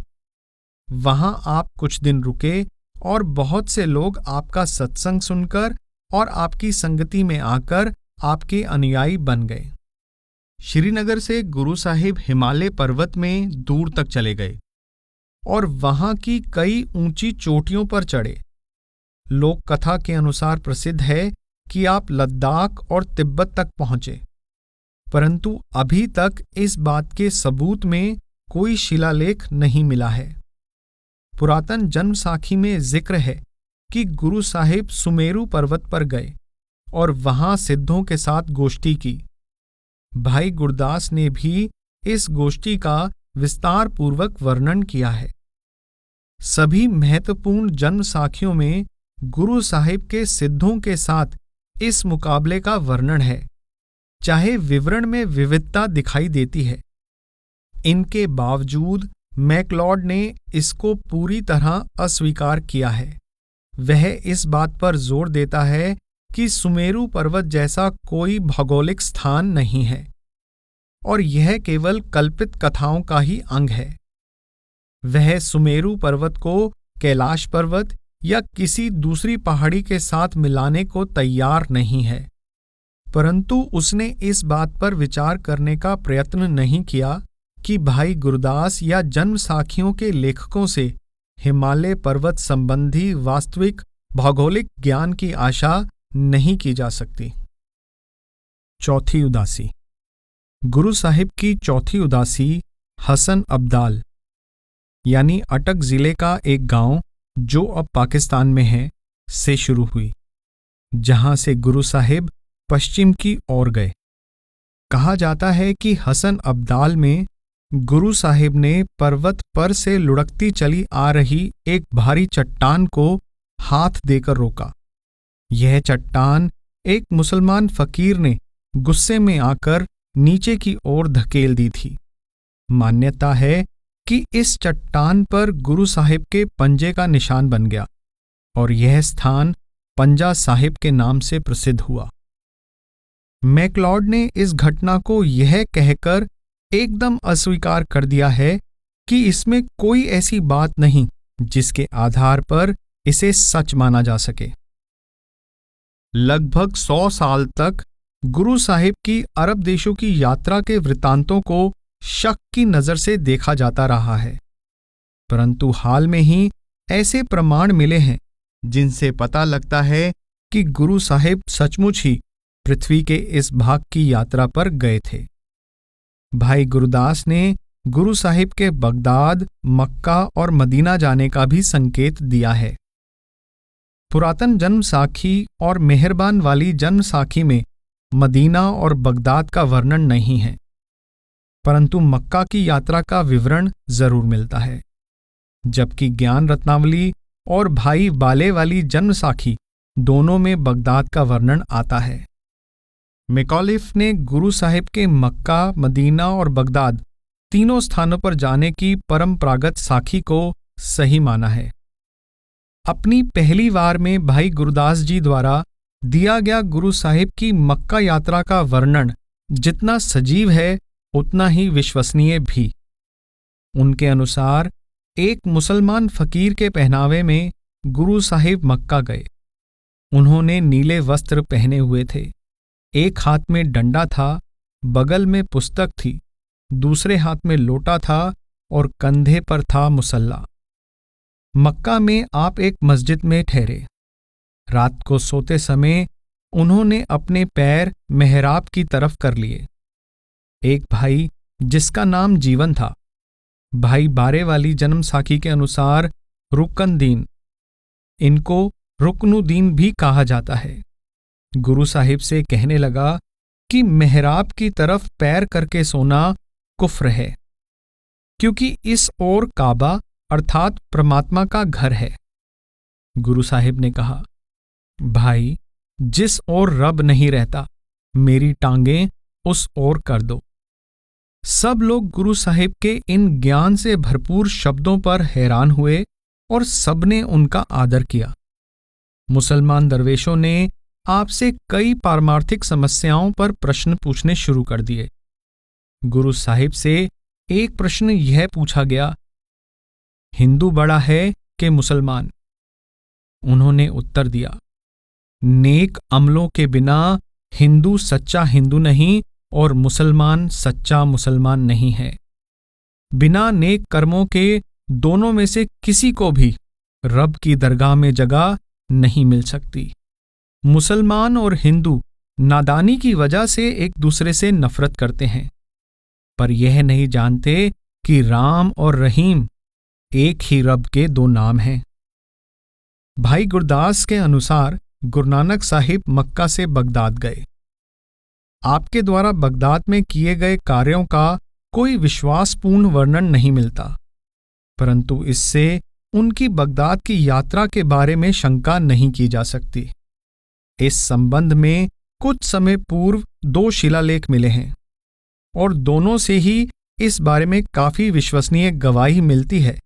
वहां आप कुछ दिन रुके और बहुत से लोग आपका सत्संग सुनकर और आपकी संगति में आकर आपके अनुयायी बन गए। श्रीनगर से गुरु साहिब हिमालय पर्वत में दूर तक चले गए और वहां की कई ऊंची चोटियों पर चढ़े। लोक कथा के अनुसार प्रसिद्ध है कि आप लद्दाख और तिब्बत तक पहुंचे, परंतु अभी तक इस बात के सबूत में कोई शिलालेख नहीं मिला है। पुरातन जन्म साखी में जिक्र है कि गुरु साहिब सुमेरु पर्वत पर गए और वहां सिद्धों के साथ गोष्ठी की। भाई गुरदास ने भी इस गोष्ठी का विस्तार पूर्वक वर्णन किया है। सभी महत्वपूर्ण जन्म साखियों में गुरु साहिब के सिद्धों के साथ इस मुकाबले का वर्णन है, चाहे विवरण में विविधता दिखाई देती है। इनके बावजूद मैक्लॉड ने इसको पूरी तरह अस्वीकार किया है। वह इस बात पर जोर देता है कि सुमेरु पर्वत जैसा कोई भौगोलिक स्थान नहीं है और यह केवल कल्पित कथाओं का ही अंग है। वह सुमेरु पर्वत को कैलाश पर्वत या किसी दूसरी पहाड़ी के साथ मिलाने को तैयार नहीं है, परंतु उसने इस बात पर विचार करने का प्रयत्न नहीं किया कि भाई गुरदास या जन्म साखियों के लेखकों से हिमालय पर्वत संबंधी वास्तविक भौगोलिक ज्ञान की आशा नहीं की जा सकती। चौथी उदासी। गुरु साहिब की चौथी उदासी हसन अब्दाल यानी अटक जिले का एक गांव जो अब पाकिस्तान में है से शुरू हुई, जहां से गुरु साहिब पश्चिम की ओर गए। कहा जाता है कि हसन अब्दाल में गुरु साहिब ने पर्वत पर से लुढ़कती चली आ रही एक भारी चट्टान को हाथ देकर रोका। यह चट्टान एक मुसलमान फकीर ने गुस्से में आकर नीचे की ओर धकेल दी थी। मान्यता है कि इस चट्टान पर गुरु साहिब के पंजे का निशान बन गया और यह स्थान पंजा साहिब के नाम से प्रसिद्ध हुआ। मैक्लॉड ने इस घटना को यह कहकर एकदम अस्वीकार कर दिया है कि इसमें कोई ऐसी बात नहीं जिसके आधार पर इसे सच माना जा सके। लगभग 100 साल तक गुरु साहिब की अरब देशों की यात्रा के वृतांतों को शक की नजर से देखा जाता रहा है, परंतु हाल में ही ऐसे प्रमाण मिले हैं जिनसे पता लगता है कि गुरु साहिब सचमुच ही पृथ्वी के इस भाग की यात्रा पर गए थे। भाई गुरदास ने गुरु साहिब के बगदाद, मक्का और मदीना जाने का भी संकेत दिया है। पुरातन जन्म साखी और मेहरबान वाली जन्म साखी में मदीना और बगदाद का वर्णन नहीं है, परंतु मक्का की यात्रा का विवरण जरूर मिलता है, जबकि ज्ञान रत्नावली और भाई बाले वाली जन्म साखी दोनों में बगदाद का वर्णन आता है। मैकॉलिफ ने गुरु साहिब के मक्का, मदीना और बगदाद तीनों स्थानों पर जाने की परंपरागत साखी को सही माना है। अपनी पहली वार में भाई गुरदास जी द्वारा दिया गया गुरु साहिब की मक्का यात्रा का वर्णन जितना सजीव है उतना ही विश्वसनीय भी। उनके अनुसार एक मुसलमान फकीर के पहनावे में गुरु साहिब मक्का गए। उन्होंने नीले वस्त्र पहने हुए थे, एक हाथ में डंडा था, बगल में पुस्तक थी, दूसरे हाथ में लोटा था और कंधे पर था मुसल्ला। मक्का में आप एक मस्जिद में ठहरे। रात को सोते समय उन्होंने अपने पैर मेहराब की तरफ कर लिए। एक भाई जिसका नाम जीवन था, भाई बारे वाली जन्म साखी के अनुसार रुकनदीन, इनको रुकनुद्दीन भी कहा जाता है, गुरु साहिब से कहने लगा कि मेहराब की तरफ पैर करके सोना कुफ्र है, क्योंकि इस ओर काबा अर्थात परमात्मा का घर है। गुरु साहिब ने कहा, भाई जिस ओर रब नहीं रहता मेरी टांगें उस ओर कर दो। सब लोग गुरु साहिब के इन ज्ञान से भरपूर शब्दों पर हैरान हुए और सबने उनका आदर किया। मुसलमान दरवेशों ने आपसे कई पारमार्थिक समस्याओं पर प्रश्न पूछने शुरू कर दिए। गुरु साहिब से एक प्रश्न यह पूछा गया, हिंदू बड़ा है कि मुसलमान? उन्होंने उत्तर दिया, नेक अमलों के बिना हिंदू सच्चा हिंदू नहीं और मुसलमान सच्चा मुसलमान नहीं है। बिना नेक कर्मों के दोनों में से किसी को भी रब की दरगाह में जगह नहीं मिल सकती। मुसलमान और हिंदू नादानी की वजह से एक दूसरे से नफरत करते हैं, पर यह नहीं जानते कि राम और रहीम एक ही रब के दो नाम हैं। भाई गुरदास के अनुसार गुरु नानक साहिब मक्का से बगदाद गए। आपके द्वारा बगदाद में किए गए कार्यों का कोई विश्वासपूर्ण वर्णन नहीं मिलता, परंतु इससे उनकी बगदाद की यात्रा के बारे में शंका नहीं की जा सकती। इस संबंध में कुछ समय पूर्व 2 शिलालेख मिले हैं और दोनों से ही इस बारे में काफी विश्वसनीय गवाही मिलती है।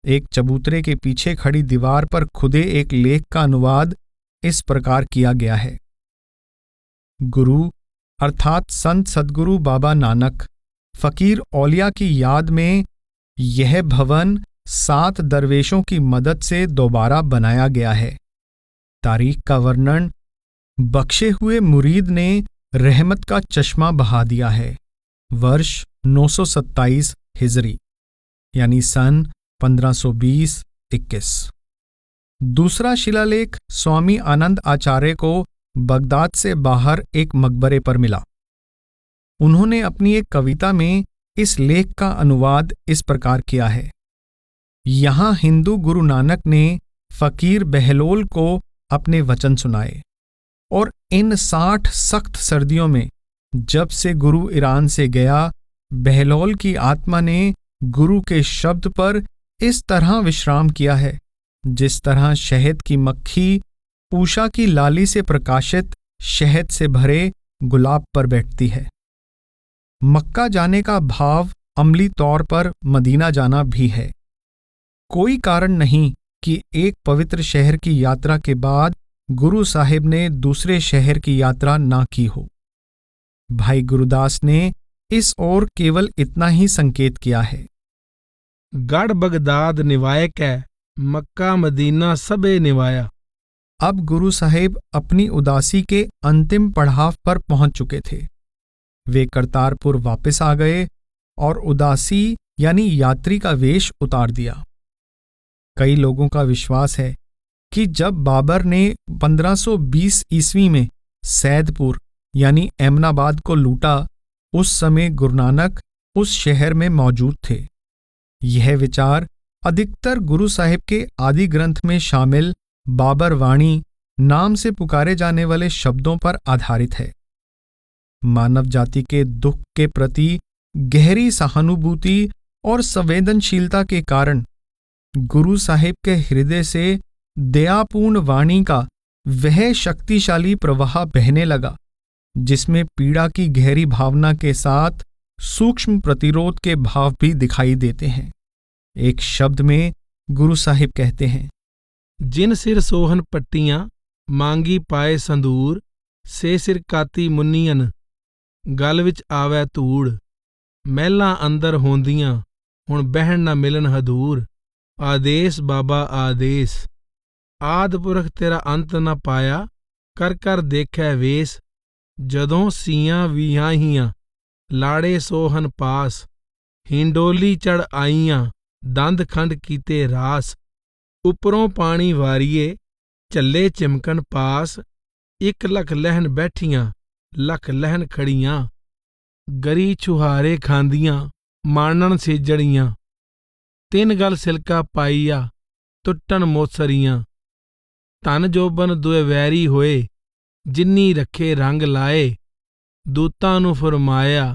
एक चबूतरे के पीछे खड़ी दीवार पर खुदे एक लेख का अनुवाद इस प्रकार किया गया है, गुरु अर्थात संत सद्गुरु बाबा नानक फकीर औलिया की याद में यह भवन 7 दरवेशों की मदद से दोबारा बनाया गया है। तारीख का वर्णन, बख्शे हुए मुरीद ने रहमत का चश्मा बहा दिया है। वर्ष 927 हिजरी यानी सन 1520-21। दूसरा शिलालेख स्वामी आनंद आचार्य को बगदाद से बाहर एक मकबरे पर मिला। उन्होंने अपनी एक कविता में इस लेख का अनुवाद इस प्रकार किया है, यहां हिंदू गुरु नानक ने फकीर बहलोल को अपने वचन सुनाए और इन 60 सख्त सर्दियों में जब से गुरु ईरान से गया, बहलोल की आत्मा ने गुरु के शब्द पर इस तरह विश्राम किया है जिस तरह शहद की मक्खी पूषा की लाली से प्रकाशित शहद से भरे गुलाब पर बैठती है। मक्का जाने का भाव अमली तौर पर मदीना जाना भी है। कोई कारण नहीं कि एक पवित्र शहर की यात्रा के बाद गुरु साहिब ने दूसरे शहर की यात्रा ना की हो। भाई गुरुदास ने इस ओर केवल इतना ही संकेत किया है, गढ़ बगदाद निवाय कै मक्का मदीना सबे निवाया। अब गुरु साहिब अपनी उदासी के अंतिम पड़ाव पर पहुंच चुके थे। वे करतारपुर वापस आ गए और उदासी यानी यात्री का वेश उतार दिया। कई लोगों का विश्वास है कि जब बाबर ने 1520 ईस्वी में सैदपुर यानी एमनाबाद को लूटा, उस समय गुरु नानक उस शहर में मौजूद थे। यह विचार अधिकतर गुरु साहिब के आदि ग्रंथ में शामिल बाबर वाणी नाम से पुकारे जाने वाले शब्दों पर आधारित है। मानव जाति के दुख के प्रति गहरी सहानुभूति और संवेदनशीलता के कारण गुरु साहिब के हृदय से दयापूर्ण वाणी का वह शक्तिशाली प्रवाह बहने लगा जिसमें पीड़ा की गहरी भावना के साथ सूक्ष्म प्रतिरोध के भाव भी दिखाई देते हैं। एक शब्द में गुरु साहिब कहते हैं, जिन सिर सोहन पट्टियां मांगी पाए संदूर, से सिर काती मुन्नियन गल विच आवै धूड़। महलां अंदर होंदियां हुण बहन ना मिलन हदूर। आदेश बाबा आदेश, आद पुरख तेरा अंत ना पाया, कर कर देखै वेस। जदों सीयां विहाहियां लाड़े सोहन पास, हिंडोली चढ़ आईयां दंद खंड कीते रास। उपरों पानी वारिए झल्ले चिमकन पास, 1 लख लहन बैठियां लख लहन खड़ियां। गरी छुहारे खांदियां मानन सेजड़ियां, 3 गल सिलका पाईया टुटन मोसरियां। धन जोबन दुए वैरी होए, जिन्नी रखे रंग लाए। दूतां नूं फरमाया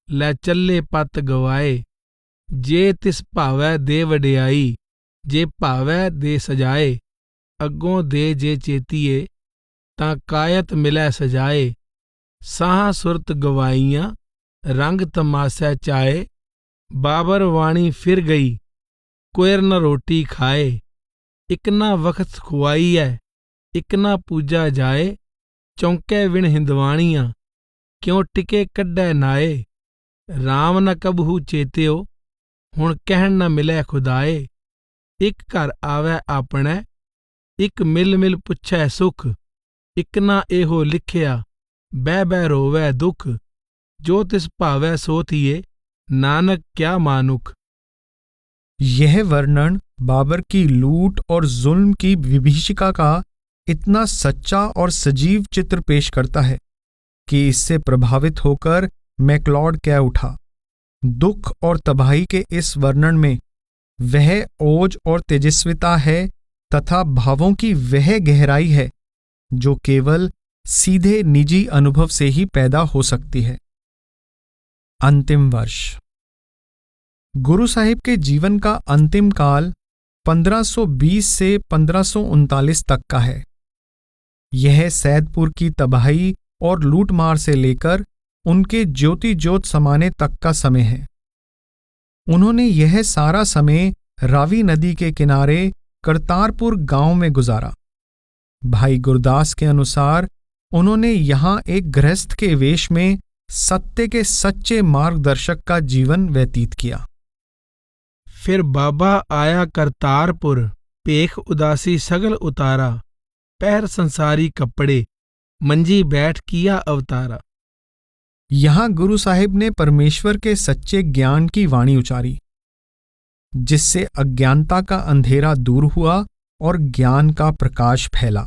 लै चले पत गवाए। जे तिस भावै दे वडियाई, जे भावै दे सजाए। अग्गों दे जे चेतीए, तां कायत मिलै सजाए। साह सुरत गवाईयां रंग तमाशा चाहे, बाबर वाणी फिर गई, कोयर न रोटी खाए, इक ना वक्त खुआई है, इक ना पूजा जाए, चौंकै विण हिंदवाणियां, क्यों टिके कड्डै नाए, राम न कबहू चेत्यो, हुण कहण न मिलै खुदाए, इक घर आवै आपणै, इक मिल मिल पुछै सुख, इक ना एहो लिखिया, बह बह रोवै दुख, जो तिस भावै सो थिए, नानक क्या मानुख। यह वर्णन बाबर की लूट और जुल्म की विभीषिका का इतना सच्चा और सजीव चित्र पेश करता है कि इससे प्रभावित होकर मैक्लॉड कह उठा, दुख और तबाही के इस वर्णन में वह ओज और तेजस्विता है तथा भावों की वह गहराई है जो केवल सीधे निजी अनुभव से ही पैदा हो सकती है। अंतिम वर्ष। गुरु साहिब के जीवन का अंतिम काल 1520 से 1539 तक का है। यह सैदपुर की तबाही और लूटमार से लेकर उनके ज्योति ज्योत समाने तक का समय है। उन्होंने यह सारा समय रावी नदी के किनारे करतारपुर गांव में गुजारा। भाई गुरदास के अनुसार उन्होंने यहां एक गृहस्थ के वेश में सत्य के सच्चे मार्गदर्शक का जीवन व्यतीत किया। फिर बाबा आया करतारपुर, पेख उदासी सगल उतारा, पहर संसारी कपड़े, मंजी बैठ किया अवतारा। यहां गुरु साहिब ने परमेश्वर के सच्चे ज्ञान की वाणी उचारी, जिससे अज्ञानता का अंधेरा दूर हुआ और ज्ञान का प्रकाश फैला।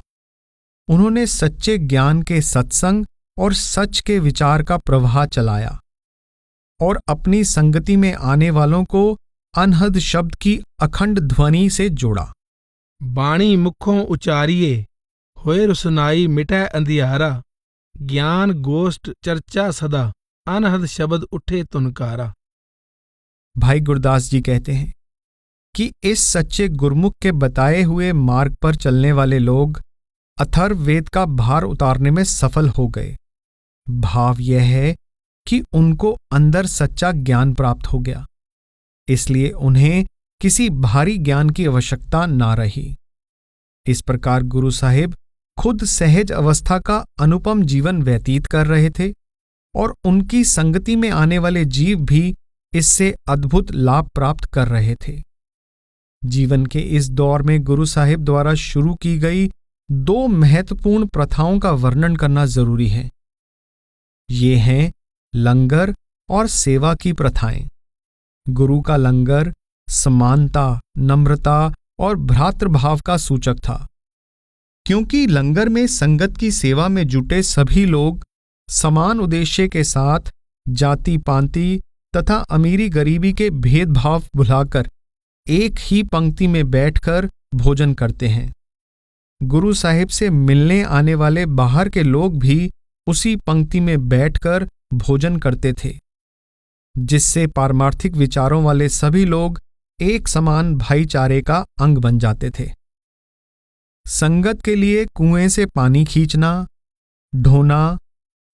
उन्होंने सच्चे ज्ञान के सत्संग और सच के विचार का प्रवाह चलाया और अपनी संगति में आने वालों को अनहद शब्द की अखंड ध्वनि से जोड़ा। बाणी मुखों उचारिए, होए रुसनाई मिटै अंधियारा, ज्ञान गोष्ठ चर्चा सदा, अनहद शब्द उठे तुनकारा। भाई गुरदास जी कहते हैं कि इस सच्चे गुरमुख के बताए हुए मार्ग पर चलने वाले लोग अथर्ववेद का भार उतारने में सफल हो गए। भाव यह है कि उनको अंदर सच्चा ज्ञान प्राप्त हो गया, इसलिए उन्हें किसी भारी ज्ञान की आवश्यकता ना रही। इस प्रकार गुरु साहिब खुद सहज अवस्था का अनुपम जीवन व्यतीत कर रहे थे और उनकी संगति में आने वाले जीव भी इससे अद्भुत लाभ प्राप्त कर रहे थे। जीवन के इस दौर में गुरु साहिब द्वारा शुरू की गई दो महत्वपूर्ण प्रथाओं का वर्णन करना जरूरी है। ये हैं लंगर और सेवा की प्रथाएं। गुरु का लंगर समानता, नम्रता और भ्रातृभाव का सूचक था, क्योंकि लंगर में संगत की सेवा में जुटे सभी लोग समान उद्देश्य के साथ जाति पांति तथा अमीरी गरीबी के भेदभाव भुलाकर एक ही पंक्ति में बैठकर भोजन करते हैं। गुरु साहिब से मिलने आने वाले बाहर के लोग भी उसी पंक्ति में बैठकर भोजन करते थे, जिससे पारमार्थिक विचारों वाले सभी लोग एक समान भाईचारे का अंग बन जाते थे। संगत के लिए कुएं से पानी खींचना, ढोना,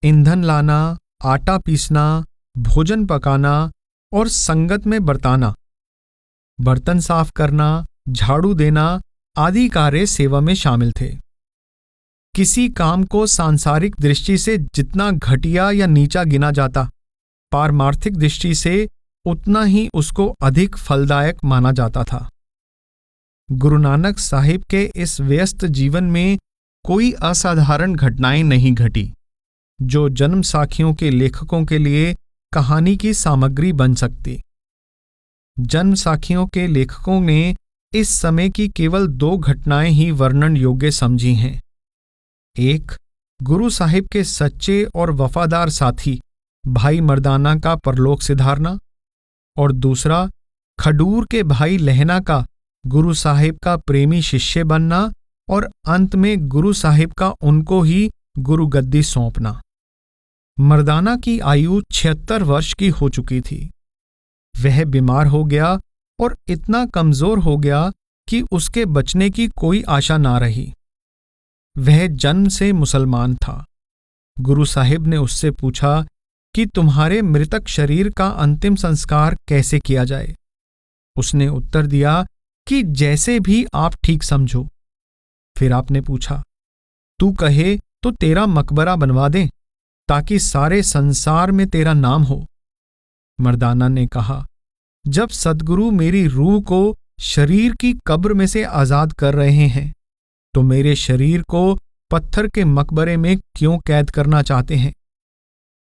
ईंधन लाना, आटा पीसना, भोजन पकाना और संगत में बरताना, बर्तन साफ करना, झाड़ू देना आदि कार्य सेवा में शामिल थे। किसी काम को सांसारिक दृष्टि से जितना घटिया या नीचा गिना जाता, पारमार्थिक दृष्टि से उतना ही उसको अधिक फलदायक माना जाता था। गुरु नानक साहिब के इस व्यस्त जीवन में कोई असाधारण घटनाएं नहीं घटी जो जन्म साखियों के लेखकों के लिए कहानी की सामग्री बन सकती। जन्म साखियों के लेखकों ने इस समय की केवल दो घटनाएं ही वर्णन योग्य समझी हैं। एक, गुरु साहिब के सच्चे और वफादार साथी भाई मर्दाना का परलोक सिधारना, और दूसरा, खडूर के भाई लहना का गुरु साहिब का प्रेमी शिष्य बनना और अंत में गुरु साहिब का उनको ही गुरु गद्दी सौंपना। मर्दाना की आयु 76 वर्ष की हो चुकी थी। वह बीमार हो गया और इतना कमजोर हो गया कि उसके बचने की कोई आशा ना रही। वह जन्म से मुसलमान था। गुरु साहिब ने उससे पूछा कि तुम्हारे मृतक शरीर का अंतिम संस्कार कैसे किया जाए। उसने उत्तर दिया कि जैसे भी आप ठीक समझो। फिर आपने पूछा, तू कहे तो तेरा मकबरा बनवा दें ताकि सारे संसार में तेरा नाम हो। मर्दाना ने कहा, जब सद्गुरु मेरी रूह को शरीर की कब्र में से आजाद कर रहे हैं तो मेरे शरीर को पत्थर के मकबरे में क्यों कैद करना चाहते हैं।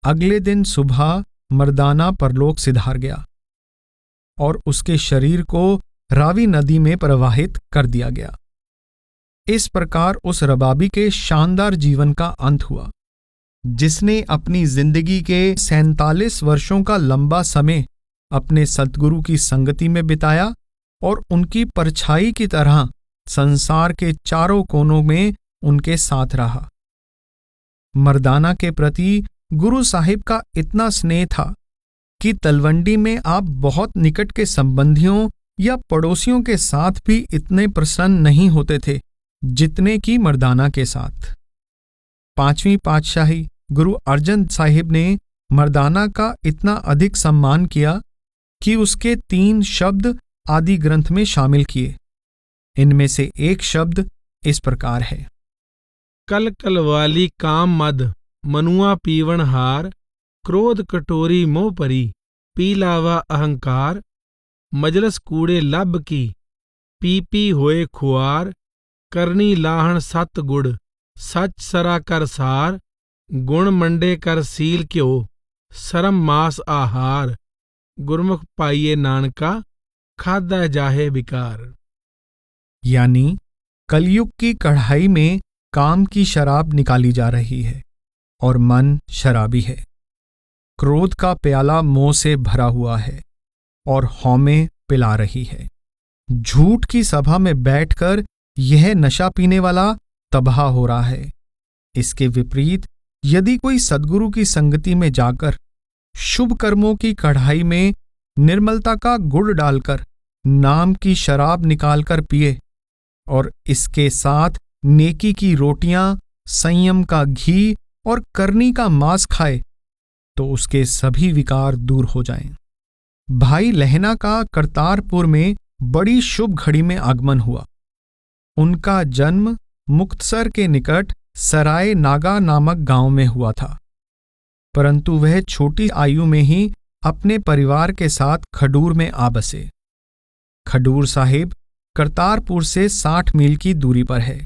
अगले दिन सुबह मर्दाना परलोक सिधार गया और उसके शरीर को रावी नदी में प्रवाहित कर दिया गया। इस प्रकार उस रबाबी के शानदार जीवन का अंत हुआ, जिसने अपनी जिंदगी के 47 वर्षों का लंबा समय अपने सद्गुरु की संगति में बिताया और उनकी परछाई की तरह संसार के चारों कोनों में उनके साथ रहा। मर्दाना के प्रति गुरु साहिब का इतना स्नेह था कि तलवंडी में आप बहुत निकट के संबंधियों या पड़ोसियों के साथ भी इतने प्रसन्न नहीं होते थे जितने कि मर्दाना के साथ। 5वीं पातशाही गुरु अर्जन साहिब ने मर्दाना का इतना अधिक सम्मान किया कि उसके 3 शब्द आदि ग्रंथ में शामिल किए। इनमें से एक शब्द इस प्रकार है, कल कल वाली काम मद मनुआ पीवन हार, क्रोध कटोरी मोह परी, पी लावा अहंकार, मजलस कूड़े लब की, पी पी होए खुआर, करनी लाहण सत गुड़, सच सरा कर सार, गुण मंडे कर सील क्यो, सरम मास आहार, गुरमुख पाइये नानका, खादा जाहे विकार। यानी कलयुग की कढ़ाई में काम की शराब निकाली जा रही है और मन शराबी है। क्रोध का प्याला मोह से भरा हुआ है और हौमें पिला रही है। झूठ की सभा में बैठकर यह नशा पीने वाला तबाह हो रहा है। इसके विपरीत यदि कोई सद्गुरु की संगति में जाकर शुभ कर्मों की कढ़ाई में निर्मलता का गुड़ डालकर नाम की शराब निकालकर पिए और इसके साथ नेकी की रोटियां, संयम का घी और करनी का मांस खाए तो उसके सभी विकार दूर हो जाएं। भाई लहना का करतारपुर में बड़ी शुभ घड़ी में आगमन हुआ। उनका जन्म मुक्तसर के निकट सराय नागा नामक गांव में हुआ था, परंतु वह छोटी आयु में ही अपने परिवार के साथ खडूर में आ बसे। खडूर साहिब करतारपुर से 60 मील की दूरी पर है।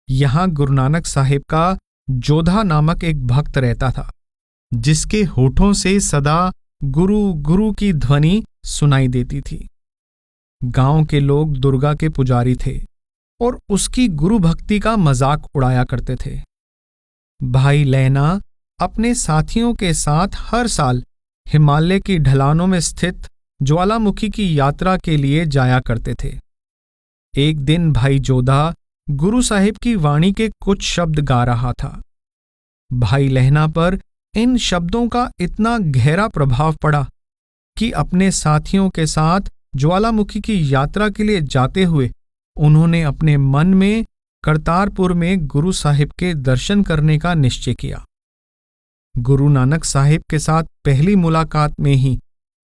यहां गुरु नानक साहिब का जोधा नामक एक भक्त रहता था, जिसके होठों से सदा गुरु गुरु की ध्वनि सुनाई देती थी। गांव के लोग दुर्गा के पुजारी थे और उसकी गुरु भक्ति का मजाक उड़ाया करते थे। भाई लैना अपने साथियों के साथ हर साल हिमालय की ढलानों में स्थित ज्वालामुखी की यात्रा के लिए जाया करते थे। एक दिन भाई जोधा गुरु साहिब की वाणी के कुछ शब्द गा रहा था। भाई लहना पर इन शब्दों का इतना गहरा प्रभाव पड़ा कि अपने साथियों के साथ ज्वालामुखी की यात्रा के लिए जाते हुए उन्होंने अपने मन में करतारपुर में गुरु साहिब के दर्शन करने का निश्चय किया। गुरु नानक साहिब के साथ पहली मुलाकात में ही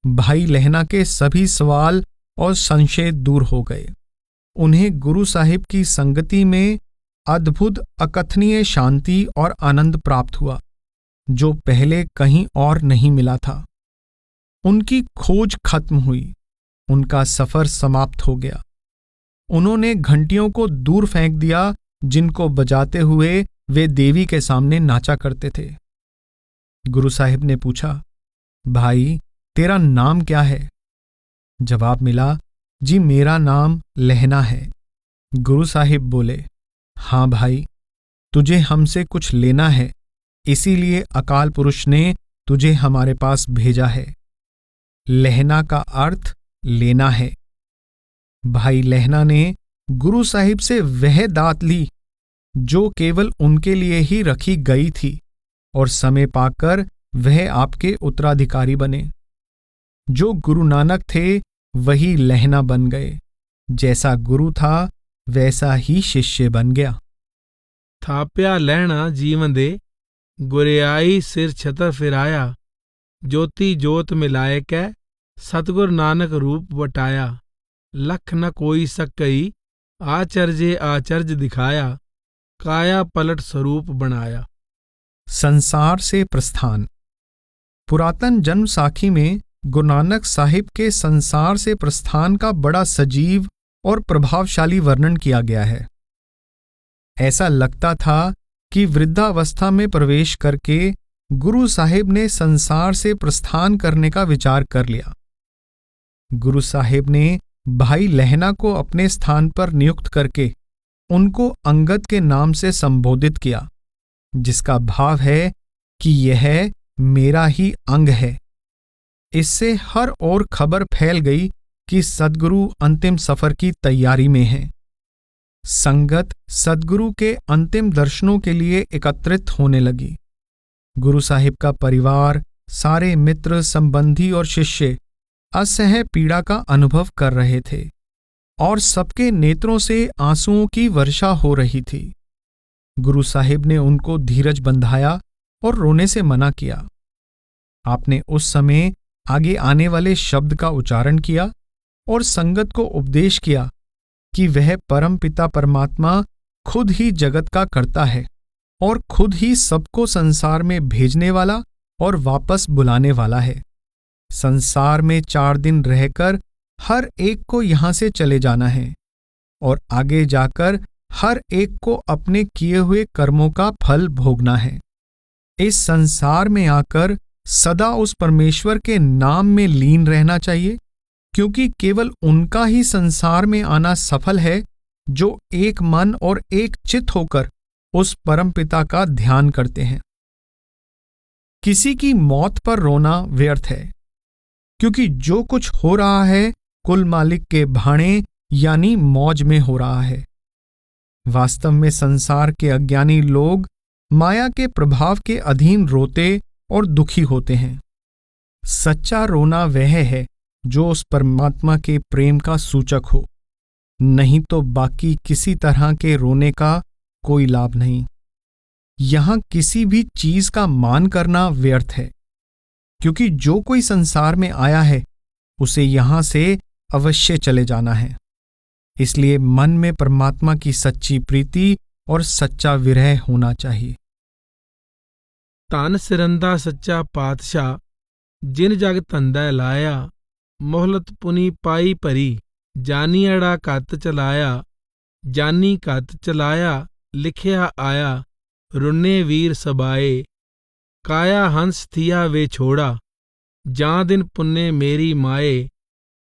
भाई लहना के सभी सवाल और संशय दूर हो गए। उन्हें गुरु साहिब की संगति में अद्भुत अकथनीय शांति और आनंद प्राप्त हुआ, जो पहले कहीं और नहीं मिला था। उनकी खोज खत्म हुई, उनका सफर समाप्त हो गया। उन्होंने घंटियों को दूर फेंक दिया जिनको बजाते हुए वे देवी के सामने नाचा करते थे। गुरु साहिब ने पूछा, भाई तेरा नाम क्या है? जवाब मिला, जी मेरा नाम लहना है। गुरु साहिब बोले, हाँ भाई, तुझे हमसे कुछ लेना है, इसीलिए अकाल पुरुष ने तुझे हमारे पास भेजा है। लहना का अर्थ लेना है। भाई लहना ने गुरु साहिब से वह दात ली जो केवल उनके लिए ही रखी गई थी और समय पाकर वह आपके उत्तराधिकारी बने। जो गुरु नानक थे वही लहना बन गए। जैसा गुरु था वैसा ही शिष्य बन गया। थाप्या लहना जीवन दे, गुरियाई सिर छतर फिराया, ज्योति जोत मिलाए कै, सतगुर नानक रूप बटाया। लख न कोई सकई, आचर्ये आचर्य दिखाया, काया पलट स्वरूप बनाया। संसार से प्रस्थान। पुरातन जन्म साखी में गुरु नानक साहिब के संसार से प्रस्थान का बड़ा सजीव और प्रभावशाली वर्णन किया गया है। ऐसा लगता था कि वृद्धावस्था में प्रवेश करके गुरु साहिब ने संसार से प्रस्थान करने का विचार कर लिया। गुरु साहिब ने भाई लहना को अपने स्थान पर नियुक्त करके उनको अंगद के नाम से संबोधित किया, जिसका भाव है कि यह मेरा ही अंग है। इससे हर ओर खबर फैल गई कि सद्गुरु अंतिम सफर की तैयारी में हैं। संगत सद्गुरु के अंतिम दर्शनों के लिए एकत्रित होने लगी। गुरु साहिब का परिवार, सारे मित्र, संबंधी और शिष्य असह्य पीड़ा का अनुभव कर रहे थे और सबके नेत्रों से आंसुओं की वर्षा हो रही थी। गुरु साहिब ने उनको धीरज बंधाया और रोने से मना किया। आपने उस समय आगे आने वाले शब्द का उच्चारण किया और संगत को उपदेश किया कि वह परमपिता परमात्मा खुद ही जगत का कर्ता है और खुद ही सबको संसार में भेजने वाला और वापस बुलाने वाला है। संसार में 4 दिन रहकर हर एक को यहां से चले जाना है और आगे जाकर हर एक को अपने किए हुए कर्मों का फल भोगना है। इस संसार में आकर सदा उस परमेश्वर के नाम में लीन रहना चाहिए, क्योंकि केवल उनका ही संसार में आना सफल है जो एक मन और एक चित्त होकर उस परमपिता का ध्यान करते हैं। किसी की मौत पर रोना व्यर्थ है, क्योंकि जो कुछ हो रहा है कुल मालिक के भाणे यानी मौज में हो रहा है। वास्तव में संसार के अज्ञानी लोग माया के प्रभाव के अधीन रोते और दुखी होते हैं। सच्चा रोना वह है जो उस परमात्मा के प्रेम का सूचक हो, नहीं तो बाकी किसी तरह के रोने का कोई लाभ नहीं। यहां किसी भी चीज का मान करना व्यर्थ है, क्योंकि जो कोई संसार में आया है उसे यहां से अवश्य चले जाना है। इसलिए मन में परमात्मा की सच्ची प्रीति और सच्चा विरह होना चाहिए। धन सिरंदा सच्चा पातशाह, जिन जग धंधा लाया, मोहलत पुनी पाई भरी, जानी अड़ा कत चलाया, जानी कत चलाया, लिखिया आया, रुन्ने वीर सबाए, काया हंस थिया वे छोड़ा, जां दिन पुन्ने मेरी माए,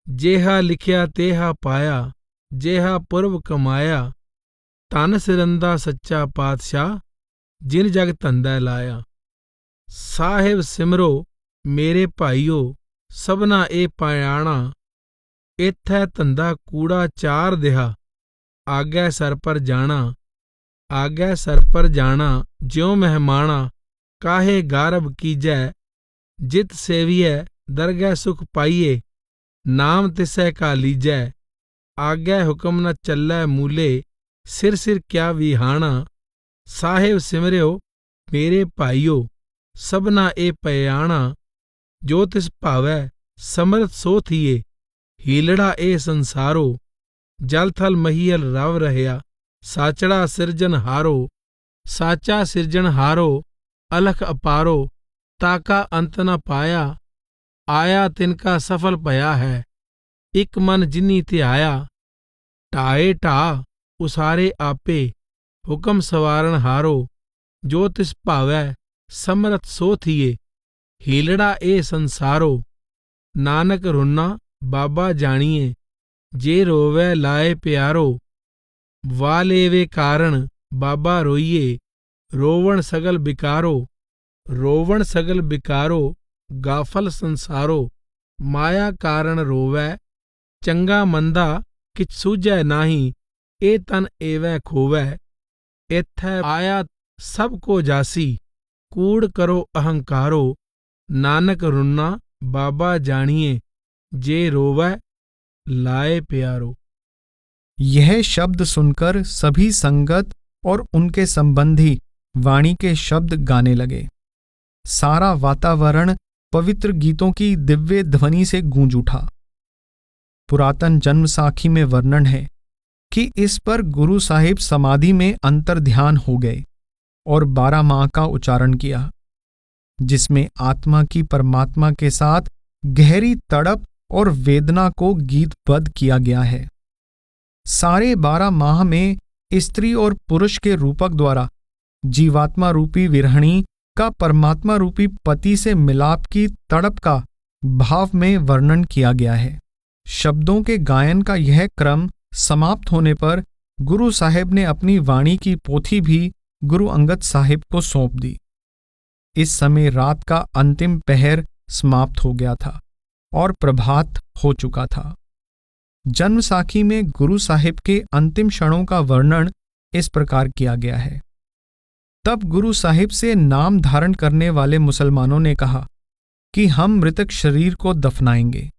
जेहा लिखिया तेहा पाया, जेहा पुरब कमाया। धन सिरंदा सच्चा पातशाह, जिन जग धंधा लाया। साहिब सिमरो मेरे भाईओ, सबना ए पायाणा, इत्थै धंधा कूड़ा 4 दिहा, आगै सर पर जाना, आगै सर पर जाना, ज्यों मेहमाना, काहे गारब कीजै, जित सेवियै दरगह सुख पाइये, नाम तिसै का लीजै, आगै हुक्म न चलै मूले, सिर सिर क्या विहाना। साहिब सिमरियो मेरे भाईओ, सबना ए पयाणा, जो तिस भावै समर्थ सो थिए, हीलड़ा ए संसारो, जल थल महियल रव रहया, साचड़ा सिरजन हारो, साचा सिरजन हारो, अलख अपारो, ताका अंत न पाया, आया तिनका सफल भया है, इक मन जिनी ते आया, ढाए ढा उसारे आपे, हुक्म सवारण हारो, जो तिस भावै समरथ सो थिए, हीलड़ा ए संसारो। नानक रुन्ना बाबा जानिए, जे रोवै लाए प्यारो, वालेवे कारण बाबा रोइए, रोवण सगल बिकारो, रोवण सगल बिकारो, गाफल संसारो, माया कारण रोवै, चंगा मंदा किछ सूझै नाही, ए तन एवं खोवै, इत्थै आया सब को जासी, कूड़ करो अहंकारो, नानक रुन्ना बाबा जानिए, जे रोवै लाए प्यारो। यह शब्द सुनकर सभी संगत और उनके संबंधी वाणी के शब्द गाने लगे। सारा वातावरण पवित्र गीतों की दिव्य ध्वनि से गूंज उठा। पुरातन जन्म साखी में वर्णन है कि इस पर गुरु साहिब समाधि में अंतर्ध्यान हो गए और 12 माह का उच्चारण किया, जिसमें आत्मा की परमात्मा के साथ गहरी तड़प और वेदना को गीतबद्ध किया गया है। सारे 12 माह में स्त्री और पुरुष के रूपक द्वारा जीवात्मा रूपी विरहणी का परमात्मा रूपी पति से मिलाप की तड़प का भाव में वर्णन किया गया है। शब्दों के गायन का यह क्रम समाप्त होने पर गुरु साहिब ने अपनी वाणी की पोथी भी गुरु अंगद साहिब को सौंप दी। इस समय रात का अंतिम पहर समाप्त हो गया था और प्रभात हो चुका था। जन्म साखी में गुरु साहिब के अंतिम क्षणों का वर्णन इस प्रकार किया गया है। तब गुरु साहिब से नाम धारण करने वाले मुसलमानों ने कहा कि हम मृतक शरीर को दफनाएंगे।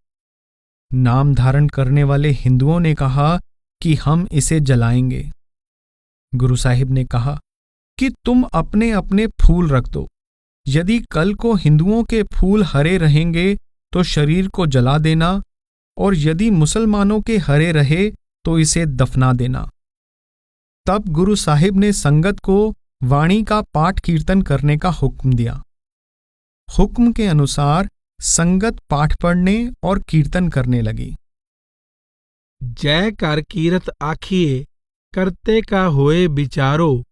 नाम धारण करने वाले हिंदुओं ने कहा कि हम इसे जलाएंगे। गुरु साहिब ने कहा कि तुम अपने अपने फूल रख दो। यदि कल को हिंदुओं के फूल हरे रहेंगे तो शरीर को जला देना, और यदि मुसलमानों के हरे रहे तो इसे दफना देना। तब गुरु साहिब ने संगत को वाणी का पाठ कीर्तन करने का हुक्म दिया। हुक्म के अनुसार संगत पाठ पढ़ने और कीर्तन करने लगी। जय कर कीरत आखिए करते का होए विचारो,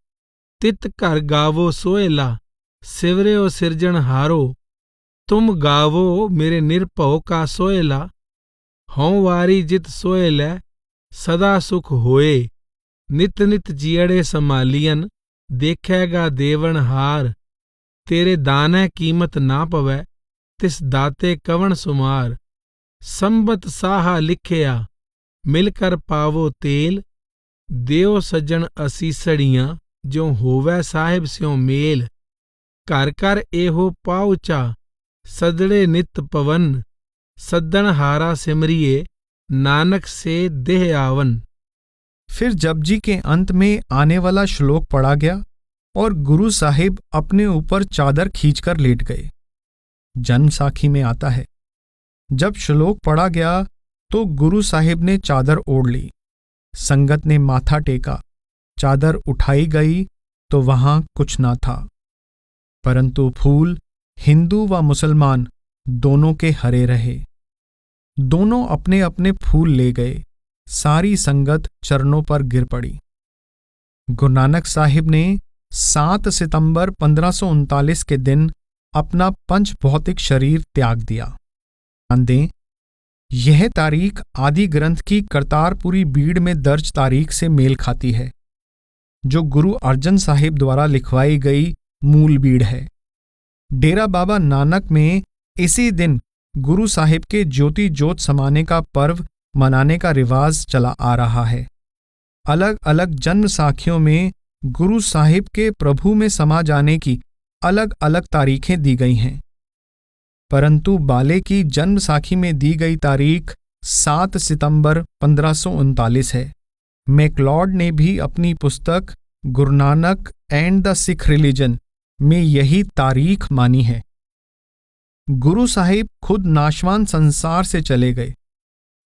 तित कर गावो सोएला सिवरे सिरजन हारो। तुम गावो मेरे निर्भव का सोएला, हों वारी जित सोएलै सदा सुख होए। नित नित जियड़े संभालियन देखेगा देवन हार। तेरे दाने कीमत ना पवै तिस दाते कवन सुमार। संबत साहा लिखिया मिलकर पावो तेल, देव सज्जन असीसड़ियां जो होवै साहिब स्यों मेल। कर कर एहो पाउचा सदड़े नित पवन, सद्दन हारा सिमरिए नानक से देह आवन। फिर जपजी के अंत में आने वाला श्लोक पढ़ा गया और गुरु साहिब अपने ऊपर चादर खींचकर लेट गए। जन्म साखी में आता है, जब श्लोक पढ़ा गया तो गुरु साहिब ने चादर ओढ़ ली। संगत ने माथा टेका। चादर उठाई गई तो वहां कुछ ना था, परंतु फूल हिंदू व मुसलमान दोनों के हरे रहे। दोनों अपने अपने फूल ले गए। सारी संगत चरणों पर गिर पड़ी। गुरु नानक साहिब ने 7 सितंबर 1539 के दिन अपना पंच भौतिक शरीर त्याग दिया। ध्यान दें, यह तारीख आदि ग्रंथ की करतारपुरी बीड़ में दर्ज तारीख से मेल खाती है, जो गुरु अर्जन साहिब द्वारा लिखवाई गई मूल बीड़ है। डेरा बाबा नानक में इसी दिन गुरु साहिब के ज्योति जोत समाने का पर्व मनाने का रिवाज चला आ रहा है। अलग अलग जन्म साखियों में गुरु साहिब के प्रभु में समा जाने की अलग अलग तारीखें दी गई हैं, परंतु बाले की जन्म साखी में दी गई तारीख 7 सितंबर 1539 है। मैक्लॉड ने भी अपनी पुस्तक Guru Nanak and the Sikh religion में यही तारीख मानी है। गुरु साहिब खुद नाशवान संसार से चले गए,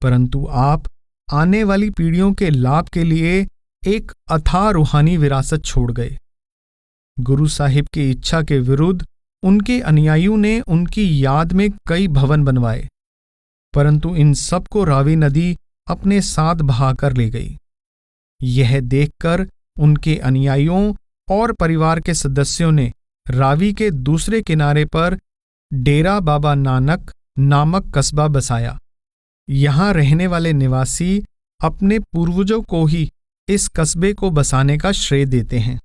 परंतु आप आने वाली पीढ़ियों के लाभ के लिए एक अथाह रूहानी विरासत छोड़ गए। गुरु साहिब की इच्छा के विरुद्ध उनके अनुयायियों ने उनकी याद में कई भवन बनवाए, परंतु इन सब को रावी नदी अपने साथ बहाकर ले गई। यह देखकर उनके अनुयायियों और परिवार के सदस्यों ने रावी के दूसरे किनारे पर डेरा बाबा नानक नामक कस्बा बसाया। यहाँ रहने वाले निवासी अपने पूर्वजों को ही इस कस्बे को बसाने का श्रेय देते हैं।